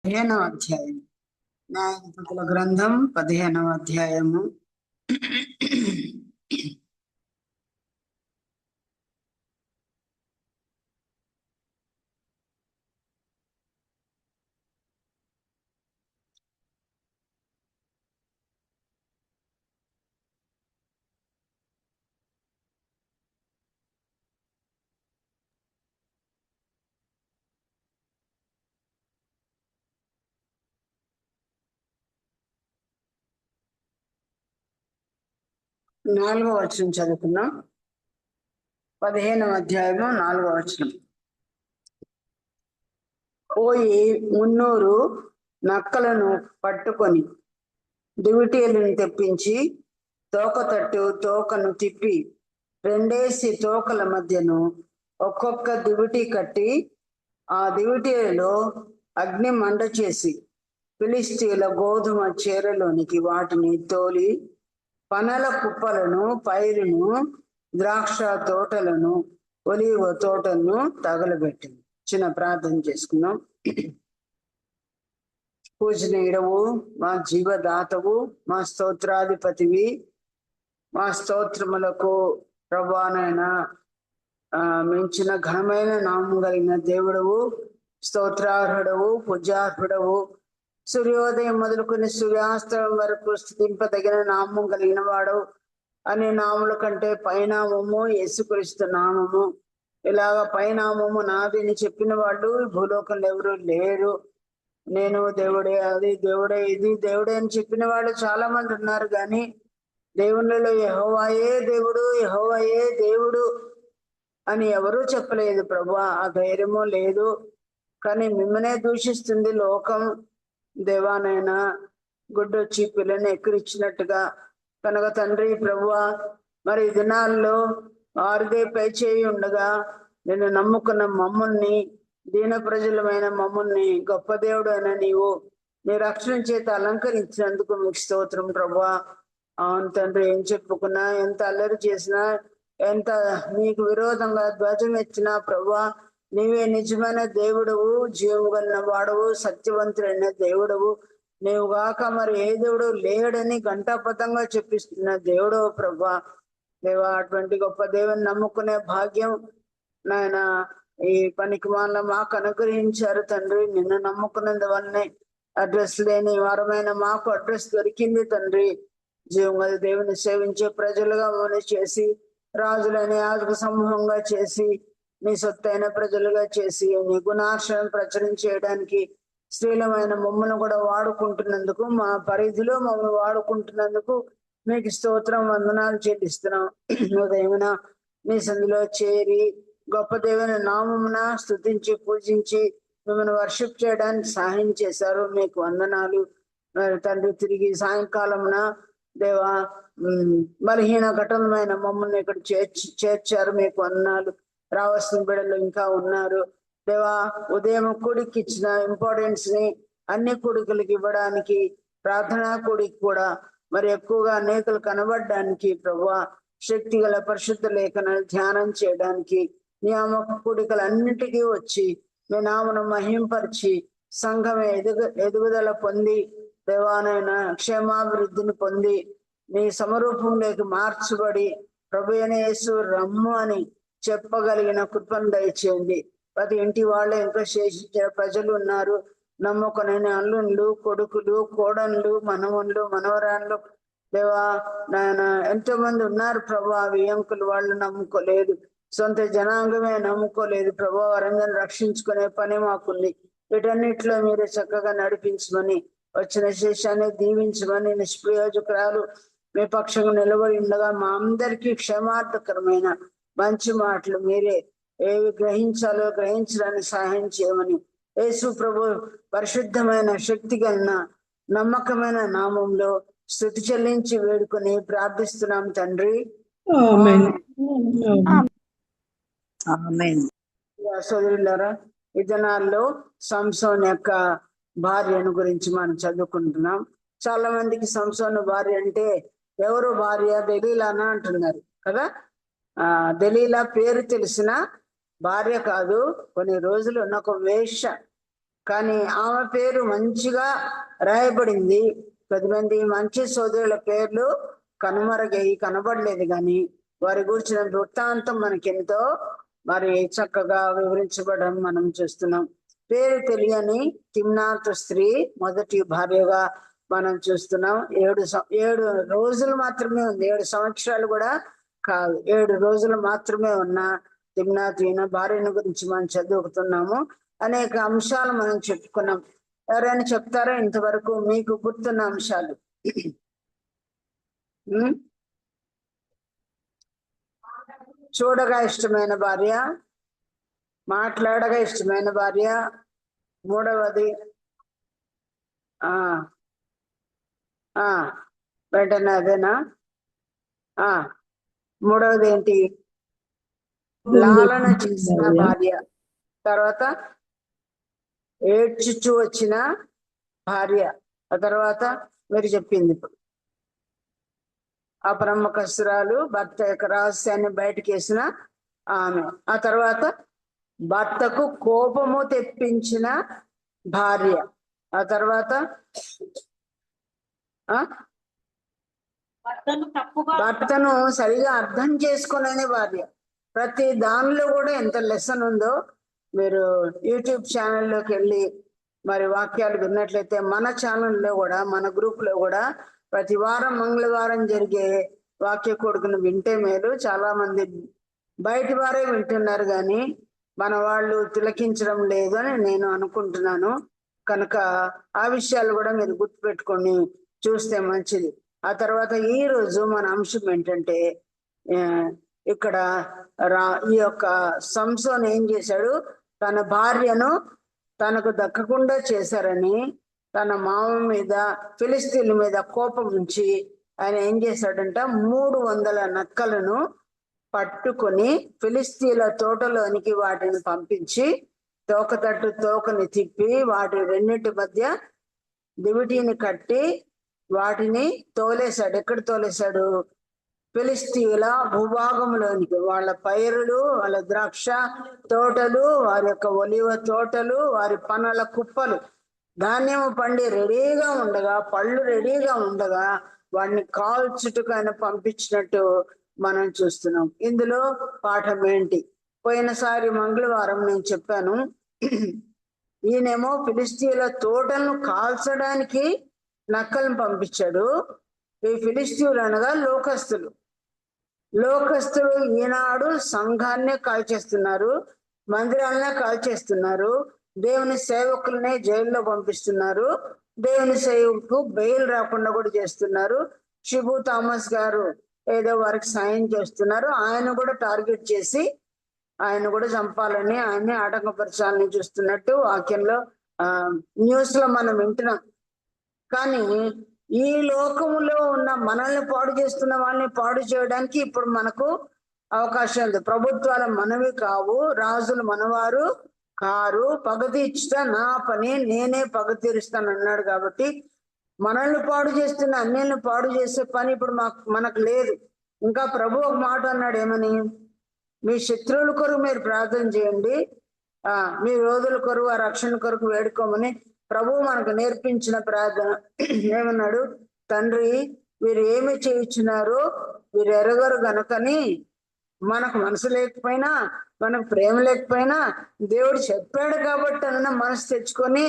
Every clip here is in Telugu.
15వ అధ్యాయం. న్యాయాధిపతుల గ్రంథం 15వ అధ్యాయము. నాలుగవ వచనం చదువుకున్నాం. 15వ అధ్యాయము 4వ వచనం. పోయి 300 నక్కలను పట్టుకొని దివిటీలను తెప్పించి తోక తట్టు తోకను తిప్పి 2 తోకల మధ్యను ఒక్కొక్క దివిటి కట్టి ఆ దివిటీలలో అగ్ని మంట చేసి ఫిలిష్తీయుల గోధుమ చీరలోనికి వాటిని తోలి పనల కుప్పలను, పైరును, ద్రాక్ష తోటలను, ఒలీవ తోటలను తగలబెట్టింది. చిన్న ప్రార్థన చేసుకున్నాం. పూజనీయుడవు, మా జీవదాతవు, మా స్తోత్రాధిపతివి, మా స్తోత్రములకు ప్రభువానైనా మించిన ఘనమైన నామం కలిగిన దేవుడవు, స్తోత్రార్హుడవు, పూజార్హుడవు, సూర్యోదయం మొదలుకొని సూర్యాస్తమయం వరకు స్తుతింపదగిన నామం కలిగిన వాడు. అనే నాముల కంటే పైనామము యేసుక్రీస్తు నామము. ఇలాగ పైనామము నాది అని చెప్పిన వాళ్ళు భూలోకంలో ఎవరు లేరు. నేను దేవుడే, అది దేవుడే, ఇది దేవుడే అని చెప్పిన వాళ్ళు చాలా మంది ఉన్నారు, కానీ దేవుళ్ళలో యెహోవాయే దేవుడు, యెహోవాయే దేవుడు అని ఎవరూ చెప్పలేదు ప్రభువా. ఆ ధైర్యము లేదు. కానీ మిమ్మల్నే దూషిస్తుంది లోకం. దేవానైనా గుడ్డొచ్చి పిల్లని ఎక్కిరిచ్చినట్టుగా. కనుక తండ్రి ప్రభువా, మరి ఈ దినాల్లో వారిదే పై చేయి ఉండగా నేను నమ్ముకున్న మమ్మల్ని, దీన ప్రజలమైన మమ్మల్ని గొప్ప దేవుడు అయిన నీవు నీ రక్షణ చేత అలంకరించినందుకు మీకు స్తోత్రం ప్రభువా. అవును తండ్రి, ఏం చెప్పుకున్నా, ఎంత అల్లరి చేసినా, ఎంత నీకు విరోధంగా ధ్వజం ఎత్తినా ప్రభువా, నీవే నిజమైన దేవుడవు, జీవము కలిగిన వాడవు, సత్యవంతుడైన దేవుడవు. నీవుగాక మరి ఏ దేవుడు లేడని ఘంటాపథంగా చెప్పిస్తున్న దేవుడవు ప్రభా. దేవా, అటువంటి గొప్ప దేవుని నమ్ముకునే భాగ్యం నాయన ఈ పనికి వాళ్ళ మాకు అనుగ్రహించారు తండ్రి. నిన్ను నమ్ముకున్నందువల్లనే అడ్రస్ లేని వారమైన మాకు అడ్రస్ దొరికింది తండ్రి. జీవం దేవుని సేవించే ప్రజలుగా మమ్మల్ని చేసి, రాజులని యాజక సమూహంగా చేసి, నీ సొత్తైన ప్రజలుగా చేసి, నీ గుణార్షణ ప్రచురం చేయడానికి స్త్రీలమైన మమ్మల్ని కూడా వాడుకుంటున్నందుకు, మా పరిధిలో మమ్మల్ని వాడుకుంటున్నందుకు మీకు స్తోత్రం, వందనాలు చెల్లిస్తున్నాం. ఉదయమున నీ సంధిలో చేరి గొప్ప దేవుని నామమున స్తుతించి పూజించి మిమ్మల్ని వర్షిప్ చేయడానికి సహాయం చేశారు. మీకు వందనాలు తండ్రి. తిరిగి సాయంకాలమున దేవా బలహీన ఘటనమైన మమ్మల్ని ఇక్కడ చేర్చారు. మీకు వందనాలు. రావాల్సిన బిడ్డలు ఇంకా ఉన్నారు దేవా. ఉదయం కూడికి ఇచ్చిన ఇంపార్టెన్స్ ని అన్ని కూడికలకు ఇవ్వడానికి, ప్రార్థనా కూడికి కూడా మరి ఎక్కువగా అనేకలు కనబడడానికి ప్రభువా, శక్తి గల పరిశుద్ధ లేఖనాలు ధ్యానం చేయడానికి, నియామక కూడికలన్నిటికీ వచ్చి మీ నామను మహింపరిచి సంఘం ఎదుగుదల పొంది దేవానైనా క్షేమాభివృద్ధిని పొంది నీ సమరూపంలోకి మార్చబడి ప్రభు అయిన యేసు రమ్ము అని చెప్పగలిగిన కృపను దయచేయండి. ప్రతి ఇంటి వాళ్ళే ఇంకా శేషించిన ప్రజలు ఉన్నారు. నమ్ముకునైన అల్లుళ్ళు, కొడుకులు, కోడన్లు, మనవన్లు, మనవరాన్లు దేవా నాయన ఎంతో మంది ఉన్నారు ప్రభు. ఆ వియంకులు వాళ్ళు నమ్ముకోలేదు, సొంత జనాంగమే నమ్ముకోలేదు ప్రభు. వారందరిని రక్షించుకునే పని మాకుంది. వీటన్నిటిలో మీరు చక్కగా నడిపించమని, వచ్చిన శేషాన్ని దీవించమని, నిష్ప్రయోజకురాలు మీ పక్షంగా నిలబడి ఉండగా మా అందరికీ క్షేమార్థకరమైన మంచి మాటలు మీరే ఏవి గ్రహించాలో గ్రహించడానికి సహాయం చేయమని యేసు ప్రభు పరిశుద్ధమైన శక్తి కలిగిన నమ్మకమైన నామంలో స్తుతి చెల్లించి వేడుకొని ప్రార్థిస్తున్నాం తండ్రి. సోదరులారా, ఈ దినాల్లో సంసోన్ యొక్క భార్యను గురించి మనం చదువుకుంటున్నాం. చాలా మందికి సంసోను భార్య అంటే ఎవరు భార్య, దెలీలానా అంటున్నారు కదా. దెలీలా పేరు తెలిసిన భార్య కాదు. కొన్ని రోజులు ఉన్న ఒక వేశ్య, కానీ ఆమె పేరు మంచిగా రాయబడింది. 10 మంది మంచి సోదరుల పేర్లు కనబడలేదు, కానీ వారి గురించిన వృత్తాంతం మనకెంతో మరి చక్కగా వివరించబడడం మనం చూస్తున్నాం. పేరు తెలియని తిమ్నాతు స్త్రీ మొదటి భార్యగా మనం చూస్తున్నాం. 7 రోజులు మాత్రమే ఉంది, 7 సంవత్సరాలు కూడా కాదు, 7 రోజులు మాత్రమే ఉన్న తిమ్నాతు ఈయన భార్యను గురించి మనం చదువుతున్నాము. అనేక అంశాలు మనం చెప్పుకున్నాం. ఎవరైనా చెప్తారా ఇంతవరకు మీకు గుర్తున్న అంశాలు? చూడగా ఇష్టమైన భార్య, మాట్లాడగా ఇష్టమైన భార్య, మూడవది వెంటనే అదేనా? మూడవది ఏంటి? లాలన చేసిన భార్య. తర్వాత ఏడ్చుచు వచ్చిన భార్య. ఆ తర్వాత మీరు చెప్పింది అపనమ్మకస్తురాలు, భర్త యొక్క రహస్యాన్ని బయటకు వేసిన ఆమె. ఆ తర్వాత భర్తకు కోపము తెప్పించిన భార్య. ఆ తర్వాత భర్తను సరిగా అర్థం చేసుకోలేని భార్య. ప్రతి దానిలో కూడా ఎంత లెసన్ ఉందో మీరు యూట్యూబ్ ఛానల్లోకి వెళ్ళి మరి వాక్యాలు విన్నట్లయితే, మన ఛానల్లో కూడా, మన గ్రూప్ లో కూడా ప్రతి వారం మంగళవారం జరిగే వాక్య కొడుకును వింటే మేలు. చాలా మంది బయటి వారే వింటున్నారు, కానీ మన వాళ్ళు తిలకించడం లేదు అని నేను అనుకుంటున్నాను. కనుక ఆ విషయాలు కూడా మీరు గుర్తుపెట్టుకొని చూస్తే మంచిది. ఆ తర్వాత ఈ రోజు మన అంశం ఏంటంటే, ఇక్కడ ఈ యొక్క సంసోను ఏం చేశాడు? తన భార్యను తనకు దక్కకుండా చేశారని తన మామ మీద, ఫిలిస్తీన్ల మీద కోపం ఉంచి ఆయన ఏం చేశాడంట, 300 నక్కలను పట్టుకొని ఫిలిస్తీన్ల తోటలోనికి వాటిని పంపించి తోకని తిప్పి వాటి రెండింటి మధ్య దివిటీని కట్టి వాటిని తోలేశాడు. ఎక్కడ తోలేశాడు? ఫిలిస్తీన్ల భూభాగంలోనికి. వాళ్ళ పైరులు, వాళ్ళ ద్రాక్ష తోటలు, వారి యొక్క ఒలివ తోటలు, వారి పనుల కుప్పలు, ధాన్యము పండి రెడీగా ఉండగా, పళ్ళు రెడీగా ఉండగా వాడిని కాల్చుటకు ఆయన పంపించినట్టు మనం చూస్తున్నాం. ఇందులో పాఠం ఏంటి? పోయినసారి మంగళవారం నేను చెప్పాను, ఈయనేమో ఫిలిస్తీన్ల తోటలను కాల్చడానికి నక్కలను పంపించాడు. ఈ ఫిలిస్తీన్లు అనగా లోకస్తులు ఈనాడు సంఘాన్నే కాల్చేస్తున్నారు, మందిరాలనే కాల్చేస్తున్నారు, దేవుని సేవకులనే జైల్లో పంపిస్తున్నారు, దేవుని సేవకు బెయిల్ రాకుండా కూడా చేస్తున్నారు. షిబు థామస్ గారు ఏదో వారికి సాయం చేస్తున్నారు, ఆయన కూడా టార్గెట్ చేసి ఆయన కూడా చంపాలని, ఆయన్ని ఆటంకపరచాలని చూస్తున్నట్టు వాక్యంలో న్యూస్ లో మనం వింటున్నాం. కానీ ఈ లోకములో ఉన్న మనల్ని పాడు చేస్తున్న వాళ్ళని పాడు చేయడానికి ఇప్పుడు మనకు అవకాశం ఉంది. ప్రభుత్వాల మనవి కావు, రాజులు మనవారు కారు, పగ తీర్చుట నా పని, నేనే పగ తీరుస్తాను అన్నాడు. కాబట్టి మనల్ని పాడు చేస్తున్న అన్యుల్ని పాడు చేసే పని ఇప్పుడు మనకు లేదు. ఇంకా ప్రభు ఒక మాట అన్నాడు, ఏమని? మీ శత్రువుల కొరకు మీరు ప్రార్థన చేయండి, మీ విరోధుల కొరకు, ఆ రక్షణ కొరకు వేడుకోమని ప్రభు మనకు నేర్పించిన ప్రార్థన. ఏమన్నాడు? తండ్రి, వీరు ఏమి చేయించున్నారో వీరు ఎరగరు గనుకని, మనకు మనసు లేకపోయినా, మనకు ప్రేమ లేకపోయినా దేవుడు చెప్పాడు కాబట్టి అన్న మనసు తెచ్చుకొని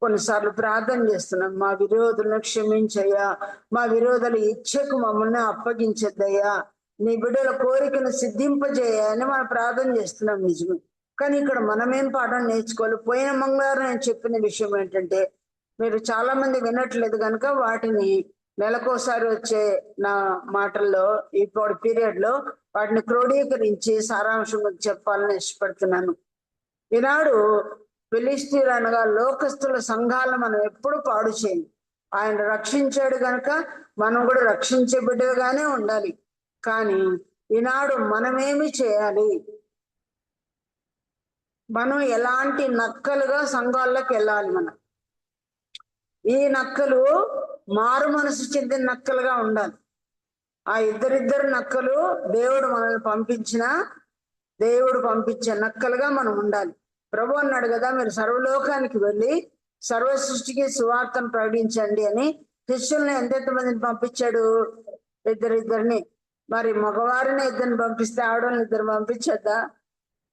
కొన్నిసార్లు ప్రార్థన చేస్తున్నాం. మా విరోధులను క్షమించయ్యా, మా విరోధుల ఇచ్చకు మమ్మల్ని అప్పగించద్దయ్యా, నీ బిడ్డల కోరికను సిద్ధింపజేయ అని మనం ప్రార్థన చేస్తున్నాం. నిజమే. కానీ ఇక్కడ మనమేం పాఠం నేర్చుకోవాలి? పోయిన మంగళవారం నేను చెప్పిన విషయం ఏంటంటే, మీరు చాలా మంది వినట్లేదు కనుక వాటిని నెలకోసారి వచ్చే నా మాటల్లో ఇప్పుడు పీరియడ్ లో వాటిని క్రోడీకరించి సారాంశం చెప్పాలని ఇష్టపడుతున్నాను. ఈనాడు ఫిలిస్తీన్లు అనగా లోకస్తుల సంఘాలను మనం ఎప్పుడు పాడు చేయం. ఆయన రక్షించాడు కనుక మనం కూడా రక్షించే బిడ్డగానే ఉండాలి. కానీ ఈనాడు మనమేమి చేయాలి? మనం ఎలాంటి నక్కలుగా సంఘాల్లోకి వెళ్ళాలి? మనం ఈ నక్కలు మారు మనసు చెందిన నక్కలుగా ఉండాలి. ఆ ఇద్దరిద్దరు నక్కలు దేవుడు మనల్ని పంపించే నక్కలుగా మనం ఉండాలి. ప్రభు అన్నాడు కదా, మీరు సర్వలోకానికి వెళ్ళి సర్వ సృష్టికి సువార్తను ప్రకటించండి అని. శిష్యుల్ని ఎంతెంత మందిని పంపించాడు? ఇద్దరిని. మరి మగవారిని ఇద్దరిని పంపిస్తే ఆడవాళ్ళని ఇద్దరు పంపించద్దా?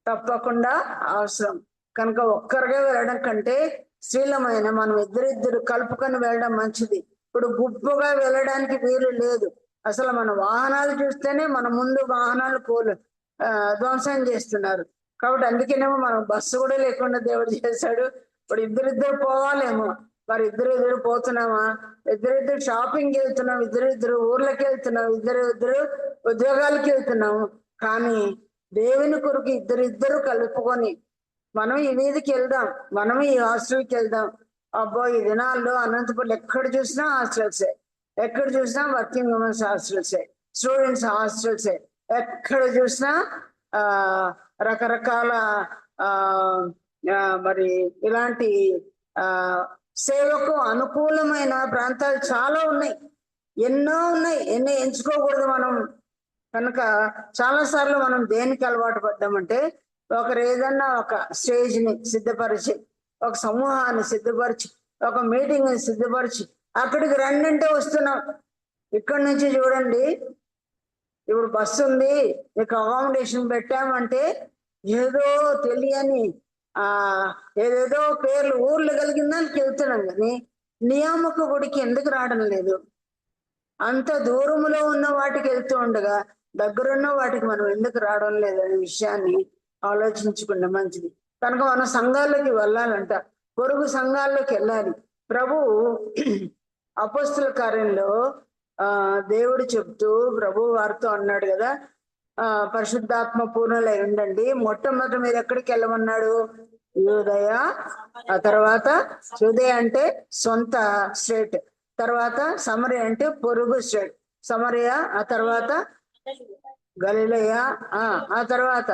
తప్పకుండా అవసరం. కనుక ఒక్కరిగా వెళ్ళడం కంటే స్త్రీలమైన మనం ఇద్దరిద్దరు కలుపుకొని వెళ్ళడం మంచిది. ఇప్పుడు గుంపుగా వెళ్ళడానికి వీలు లేదు. అసలు మన వాహనాలు చూస్తేనే మన ముందు వాహనాలు ధ్వంసం చేస్తున్నారు. కాబట్టి అందుకేనేమో మనం బస్సు కూడా లేకుండా దేవుడు చేశాడు. ఇప్పుడు ఇద్దరిద్దరు పోవాలేమో. మరి ఇద్దరు పోతున్నామా? ఇద్దరిద్దరు షాపింగ్కి వెళ్తున్నాం, ఇద్దరిద్దరు ఊర్లకి వెళ్తున్నాం, ఇద్దరు ఉద్యోగాలకి వెళ్తున్నాము. కానీ దేవుని కొరకు ఇద్దరిద్దరు కలుపుకొని మనం ఈ వీధికి వెళ్దాం, మనం ఈ హాస్టల్కి వెళ్దాం. అబ్బో ఈ దినాల్లో అనంతపురం ఎక్కడ చూసినా హాస్టల్సే, ఎక్కడ చూసినా వర్కింగ్ ఉమెన్స్ హాస్టల్సే, స్టూడెంట్స్ హాస్టల్సే, ఎక్కడ చూసినా రకరకాల మరి ఇలాంటి సేవకు అనుకూలమైన ప్రాంతాలు చాలా ఉన్నాయి, ఎన్నో ఉన్నాయి. ఎన్ని ఎంచుకోకూడదు మనం. కనుక చాలాసార్లు మనం దేనికి అలవాటు పడ్డామంటే, ఒకరు ఏదన్నా ఒక స్టేజ్ని సిద్ధపరిచి, ఒక సమూహాన్ని సిద్ధపరిచి, ఒక మీటింగ్ని సిద్ధపరిచి అక్కడికి రండి అంటే వస్తున్నాం. ఇక్కడి నుంచి చూడండి, ఇప్పుడు బస్సు ఉంది, మీకు అకామిడేషన్ పెట్టామంటే ఏదో తెలియని ఏదేదో పేర్లు ఊర్లు కలిగిన దానికి వెళ్తున్నాం. కానీ నియామక గుడికి ఎందుకు రావడం లేదు? అంత దూరములో ఉన్న వాటికి వెళ్తూ ఉండగా దగ్గరున్న వాటికి మనం ఎందుకు రావడం లేదు అనే విషయాన్ని ఆలోచించుకుంటే మంచిది. కనుక మనం సంఘాల్లోకి వెళ్ళాలంట, పొరుగు సంఘాల్లోకి వెళ్ళాలి. ప్రభు అపోస్తుల కార్యంలో దేవుడు చెప్తూ ప్రభు వారితో అన్నాడు కదా, పరిశుద్ధాత్మ పూర్ణులై ఉండండి. మొట్టమొదటి మీరు ఎక్కడికి వెళ్ళమన్నాడు? యూదయ, ఆ తర్వాత యూదయ అంటే సొంత స్టేట్, తర్వాత సమరయ అంటే పొరుగు స్టేట్, సమరయ, ఆ తర్వాత గలిలయ, ఆ తర్వాత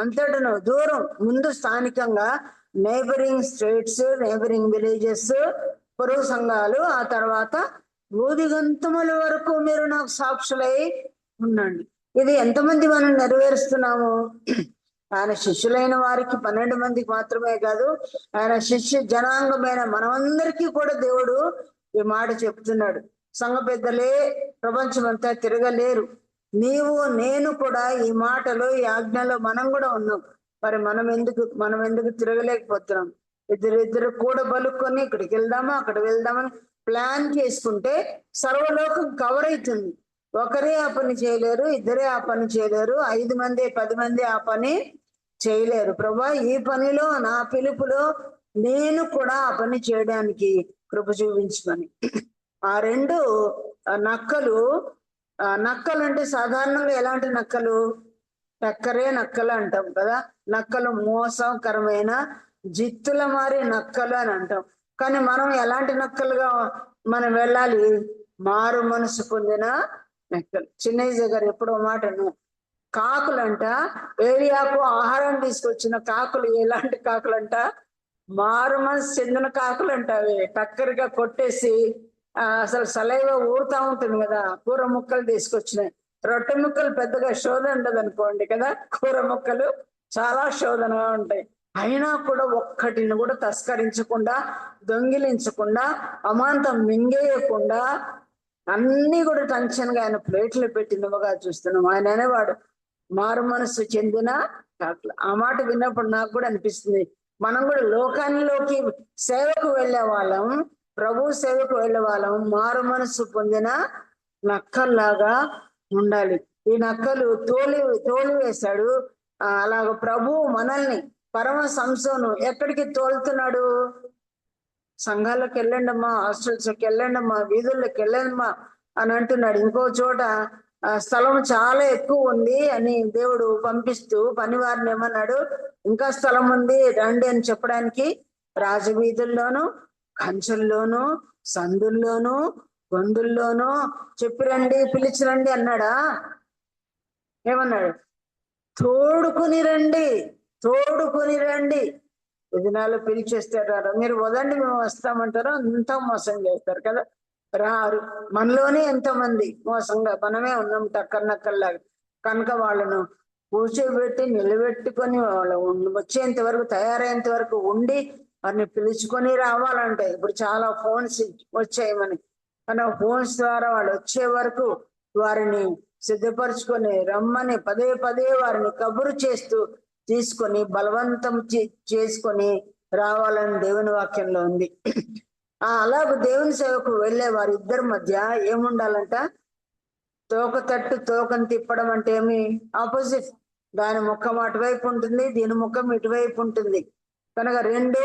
అంతటను దూరం. ముందు స్థానికంగా నైబరింగ్ స్టేట్స్, నైబరింగ్ విలేజెస్, పొరుగు సంఘాలు, ఆ తర్వాత బూదిగంతముల వరకు మీరు నాకు సాక్షులై ఉండండి. ఇది ఎంతమంది మనం నెరవేరుస్తున్నాము? ఆయన శిష్యులైన వారికి 12 మందికి మాత్రమే కాదు, ఆయన శిష్య జనాంగమైన మనమందరికీ కూడా దేవుడు ఈ మాట చెప్తున్నాడు. సంఘ పెద్దలే ప్రపంచమంతా తిరగలేరు, నీవు నేను కూడా ఈ మాటలో ఈ ఆజ్ఞలో మనం కూడా ఉన్నాం. మరి మనం ఎందుకు తిరగలేకపోతున్నాం? ఇద్దరు కూడా బలుక్కొని ఇక్కడికి వెళ్దామా అక్కడికి వెళ్దామని ప్లాన్ చేసుకుంటే సర్వలోకం కవర్ అవుతుంది. ఒకరే ఆ పని చేయలేరు, ఇద్దరే ఆ పని చేయలేరు, 5 మంది 10 మంది ఆ పని చేయలేరు. ప్రభా, ఈ పనిలో నా పిలుపులో నేను కూడా ఆ పని చేయడానికి కృప చూపించమని. ఆ 2 నక్కలు అంటే సాధారణంగా ఎలాంటి నక్కలు? టక్కరే నక్కలు అంటాం కదా. నక్కలు మోసకరమైన జిత్తుల మారి నక్కలు అని అంటాం. కానీ మనం ఎలాంటి నక్కలుగా మనం వెళ్ళాలి? మారు మనసు పొందిన నక్కలు. చిన్నయ్య గారు ఎప్పుడో మాటను, కాకులంట ఏరియాకు ఆహారం తీసుకొచ్చిన కాకులు ఎలాంటి కాకులంట? మారు మనసు చెందిన కాకులంట. అవి టక్కరిగా కొట్టేసి అసలు సలైవ ఊరుతా ఉంటుంది కదా. కూర ముక్కలు తీసుకొచ్చినాయి, రొట్టె ముక్కలు పెద్దగా శోధన ఉండదు అనుకోండి కదా, కూర ముక్కలు చాలా శోధనగా ఉంటాయి. అయినా కూడా ఒక్కటిని కూడా తస్కరించకుండా, దొంగిలించకుండా, అమాంతం మింగేయకుండా అన్ని కూడా టెన్షన్గా ఆయన ప్లేట్లు పెట్టినవిగా చూస్తున్నాం. ఆయన అనేవాడు మారు మనసు చెందిన కాకులు. ఆ మాట విన్నప్పుడు నాకు కూడా అనిపిస్తుంది, మనం కూడా లోకాల్లోకి సేవకు వెళ్ళే వాళ్ళం, ప్రభు సేవకు వెళ్ళే వాళ్ళం, మారు మనసు పొందిన నక్కల్లాగా ఉండాలి. ఈ నక్కలు తోలి వేశాడు. అలాగ ప్రభు మనల్ని పరమ సంసోను ఎక్కడికి తోలుతున్నాడు? సంఘాలకు వెళ్ళండమ్మా, హాస్టల్స్కి వెళ్ళండమ్మా, వీధుల్లోకి వెళ్ళండమ్మా అని అంటున్నాడు. ఇంకో చోట స్థలం చాలా ఎక్కువ ఉంది అని దేవుడు పంపిస్తూ పనివారిని ఏమన్నాడు? ఇంకా స్థలం ఉంది రండి అని చెప్పడానికి రాజవీధుల్లోనూ, కంచెల్లోనూ, సందుల్లోనూ, గొంతుల్లోనూ చెప్పి రండి, పిలిచి రండి అన్నాడా? ఏమన్నాడు? తోడుకుని రండి. దినాలు పిలిచేస్తారు, మీరు వదండి మేము వస్తామంటారు, అంతా మోసం చేస్తారు కదా. రారు. మనలోనే ఎంతమంది మోసంగా మనమే ఉన్నాం టక్కర్నక్కల్లాగా. కనుక వాళ్ళను కూర్చోబెట్టి నిలబెట్టుకొని వాళ్ళు వచ్చేంత వరకు, తయారయ్యేంత వరకు ఉండి వారిని పిలుచుకొని రావాలంటే, ఇప్పుడు చాలా ఫోన్స్ వచ్చాయి మనకి. కానీ ఫోన్స్ ద్వారా వాళ్ళు వచ్చే వరకు వారిని సిద్ధపరచుకొని రమ్మని పదే పదే వారిని కబురు చేస్తూ తీసుకొని బలవంతం చేసుకొని రావాలని దేవుని వాక్యంలో ఉంది. అలాగే దేవుని సేవకు వెళ్ళే వారిద్దరి మధ్య ఏముండాలంట? తోక తట్టు తోకను తిప్పడం అంటే ఏమి? ఆపోజిట్. దాని ముఖం అటువైపు ఉంటుంది, దీని ముఖం ఇటువైపు ఉంటుంది. కనుక రెండు,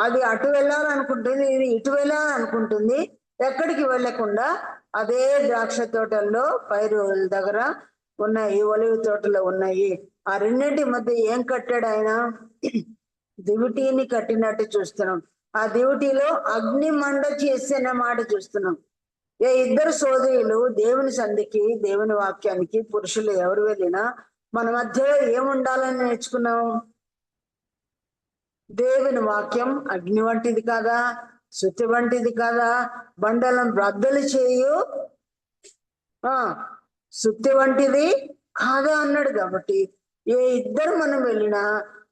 అది అటు వెళ్ళాలనుకుంటుంది, ఇది ఇటు వెళ్ళాలనుకుంటుంది. ఎక్కడికి వెళ్ళకుండా అదే ద్రాక్ష తోటల్లో పైరు దగ్గర ఉన్నాయి, ఒలివ తోటలో ఉన్నాయి. ఆ రెండింటి మధ్య ఏం కట్టాడు ఆయన? దివిటీని కట్టినట్టు చూస్తున్నాం. ఆ దివిటీలో అగ్ని మండ చేసిన మాట చూస్తున్నాం. ఏ ఇద్దరు సోదరులు దేవుని సంధికి, దేవుని వాక్యానికి, పురుషులు ఎవరు వెళ్ళినా మన మధ్యలో ఏముండాలని నేర్చుకున్నాం? దేవుని వాక్యం అగ్ని వంటిది కాదా? శుద్ధి వంటిది కాదా? బండలను బ్రద్దలు చేయు శుద్ధి వంటిది కాదా అన్నాడు. కాబట్టి ఏ ఇద్దరు మనం వెళ్ళినా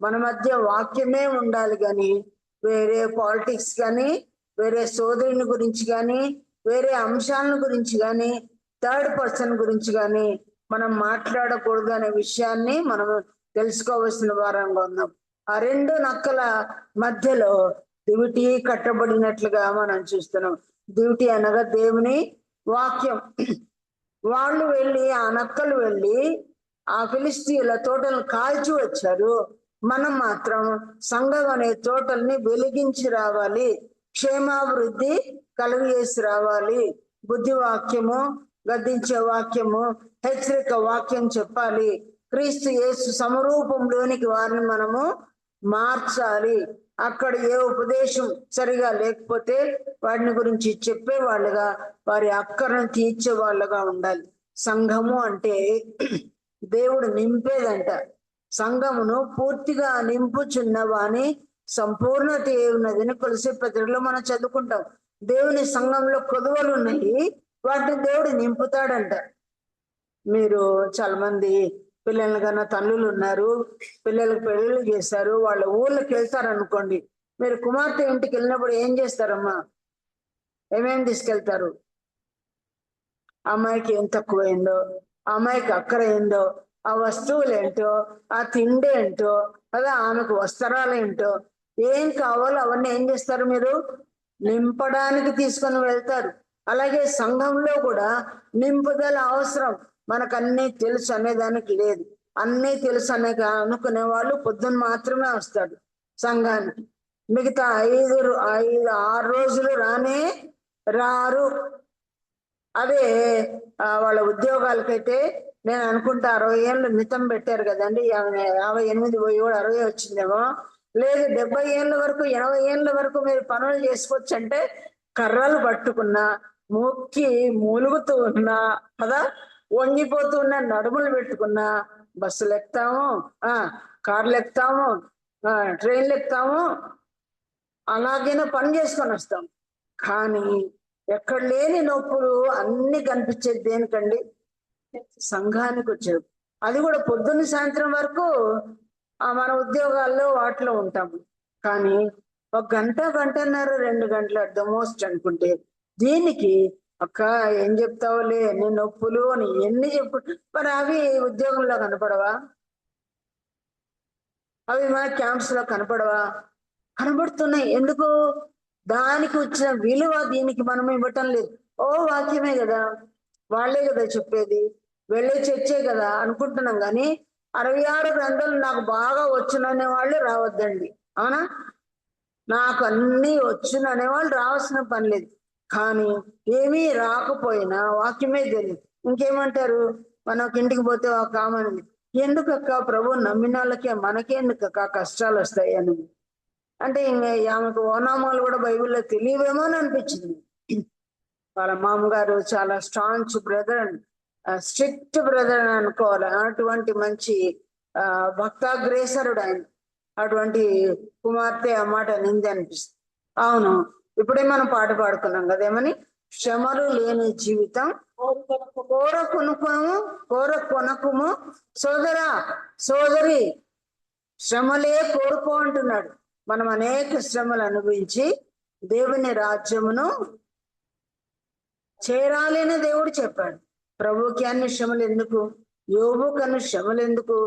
మన మధ్య వాక్యమే ఉండాలి, కానీ వేరే పాలిటిక్స్ కానీ, వేరే సోదరుని గురించి కానీ, వేరే అంశాలను గురించి కానీ, థర్డ్ పర్సన్ గురించి కానీ మనం మాట్లాడకూడదు అనే విషయాన్ని మనం తెలుసుకోవాల్సిన వారంగా ఉన్నాం. ఆ రెండు నక్కల మధ్యలో దివిటి కట్టబడినట్లుగా మనం చూస్తున్నాం. దివిటి అనగా దేవుని వాక్యం. వాళ్ళు వెళ్ళి, ఆ నక్కలు వెళ్ళి ఆ ఫిలిస్తీన్ల తోటలను కాల్చి వచ్చారు. మనం మాత్రం సంఘం అనే తోటల్ని వెలిగించి రావాలి, క్షేమాభివృద్ధి కలుగు చేసి రావాలి. బుద్ధి వాక్యము, గద్దించే వాక్యము, హెచ్చరిక వాక్యం చెప్పాలి. క్రీస్తు యేసు సమరూపంలోనికి వారిని మనము మార్చాలి. అక్కడ ఏ ఉపదేశం సరిగా లేకపోతే వాటిని గురించి చెప్పే వాళ్ళుగా, వారి అక్కరను తీర్చే వాళ్ళుగా ఉండాలి. సంఘము అంటే దేవుడు నింపేదంట. సంఘమును పూర్తిగా నింపుచున్న వాని సంపూర్ణత ఉన్నదని కొలసీ పత్రికలో మనం చదువుకుంటాం. దేవుని సంఘంలో కొదువలు ఉన్నాయి, వాటిని దేవుడు నింపుతాడంట. మీరు చాలా మంది పిల్లలు కన్నా తల్లులు ఉన్నారు, పిల్లలకు పెళ్ళిళ్ళు చేస్తారు, వాళ్ళ ఊళ్ళకి వెళ్తారనుకోండి. మీరు కుమార్తె ఇంటికి వెళ్ళినప్పుడు ఏం చేస్తారమ్మా? ఏమేమి తీసుకెళ్తారు? అమ్మాయికి ఏం తక్కువైందో, అమ్మాయికి అక్కర ఏందో, ఆ వస్తువులు ఏంటో, ఆ తిండి ఏంటో, అదే ఆమెకు వస్త్రాలు ఏంటో, ఏం కావాలో అవన్నీ ఏం చేస్తారు? మీరు నింపడానికి తీసుకొని వెళ్తారు. అలాగే సంఘంలో కూడా నింపుదల అవసరం. మనకు అన్నీ తెలుసు అనేదానికి లేదు. అన్నీ తెలుసు అనుకునే వాళ్ళు పొద్దున్న మాత్రమే వస్తాడు సంఘానికి. మిగతా 5-6 రోజులు రానే రారు. అదే వాళ్ళ ఉద్యోగాలకైతే నేను అనుకుంటా 60 ఏళ్ళు మితం పెట్టారు కదండి. 58 పోయి 60 వచ్చిందేమో. లేదు 70 ఏళ్ళ వరకు, 80 ఏళ్ళ వరకు మీరు పనులు చేసుకోవచ్చు అంటే కర్రలు పట్టుకున్నా, మొక్కి మూలుగుతూ ఉన్నా కదా, వంగిపోతూ ఉన్న నడుములు పెట్టుకున్నా బస్సులు ఎక్కుతాము, కార్లు ఎక్కుతాము, ట్రైన్లు ఎక్కుతాము, అలాగైనా పని చేసుకొని వస్తాం. కానీ ఎక్కడ లేని నొప్పులు అన్ని కనిపించేది దేనికండి? సంఘానికి వచ్చేది. అది కూడా పొద్దున్న సాయంత్రం వరకు మన ఉద్యోగాల్లో వాటిలో ఉంటాము. కానీ 1 గంట, గంటన్నర, 2 గంటలు అట్ ద మోస్ట్ అనుకుంటే, దీనికి అక్క ఏం చెప్తావులే నీ నొప్పులు అని ఎన్ని చెప్పు. మరి అవి ఉద్యోగంలో కనపడవా? అవి మన క్యాంప్స్ లో కనపడవా? కనబడుతున్నాయి. ఎందుకు? దానికి వచ్చిన విలువ దీనికి మనం ఇవ్వటం లేదు. వాక్యమే కదా, వాళ్ళే కదా చెప్పేది, వెళ్ళే చర్చే కదా అనుకుంటున్నాం. కానీ 66 గ్రంథాలు నాకు బాగా వచ్చుననే వాళ్ళు రావద్దండి. అవునా? నాకు అన్నీ వచ్చుననే వాళ్ళు రావాల్సిన పని లేదు. కానీ ఏమీ రాకపోయినా వాక్యమే తెలియదు. ఇంకేమంటారు? మనకి ఇంటికి పోతే ఒక ఆమె, ఎందుకక్క ప్రభు నమ్మిన వాళ్ళకే మనకేందుకక్క కష్టాలు వస్తాయి అని. అంటే ఆమెకు ఓనామాలు కూడా బైబిల్లో తెలియవేమో అని అనిపించింది. వాళ్ళ మామగారు చాలా స్ట్రాంగ్ బ్రదర్, స్ట్రిక్ట్ బ్రదర్ అని అనుకోవాలి. అటువంటి మంచి భక్తాగ్రేసరుడు ఆయన. అటువంటి కుమార్తె అన్నమాట నింది అనిపిస్తుంది. అవును, ఇప్పుడే మనం పాట పాడుకున్నాం కదేమని, శ్రమలు లేని జీవితం కోరకొనకుము సోదరా సోదరి, శ్రమలే కోరుకో అంటున్నాడు. మనం అనేక శ్రమలు అనుభవించి దేవుని రాజ్యమును చేరాలి అని దేవుడు చెప్పాడు. ప్రభుకి అన్ని శ్రమలు ఎందుకు? యోబుకు అన్ని శ్రమలు ఎందుకు?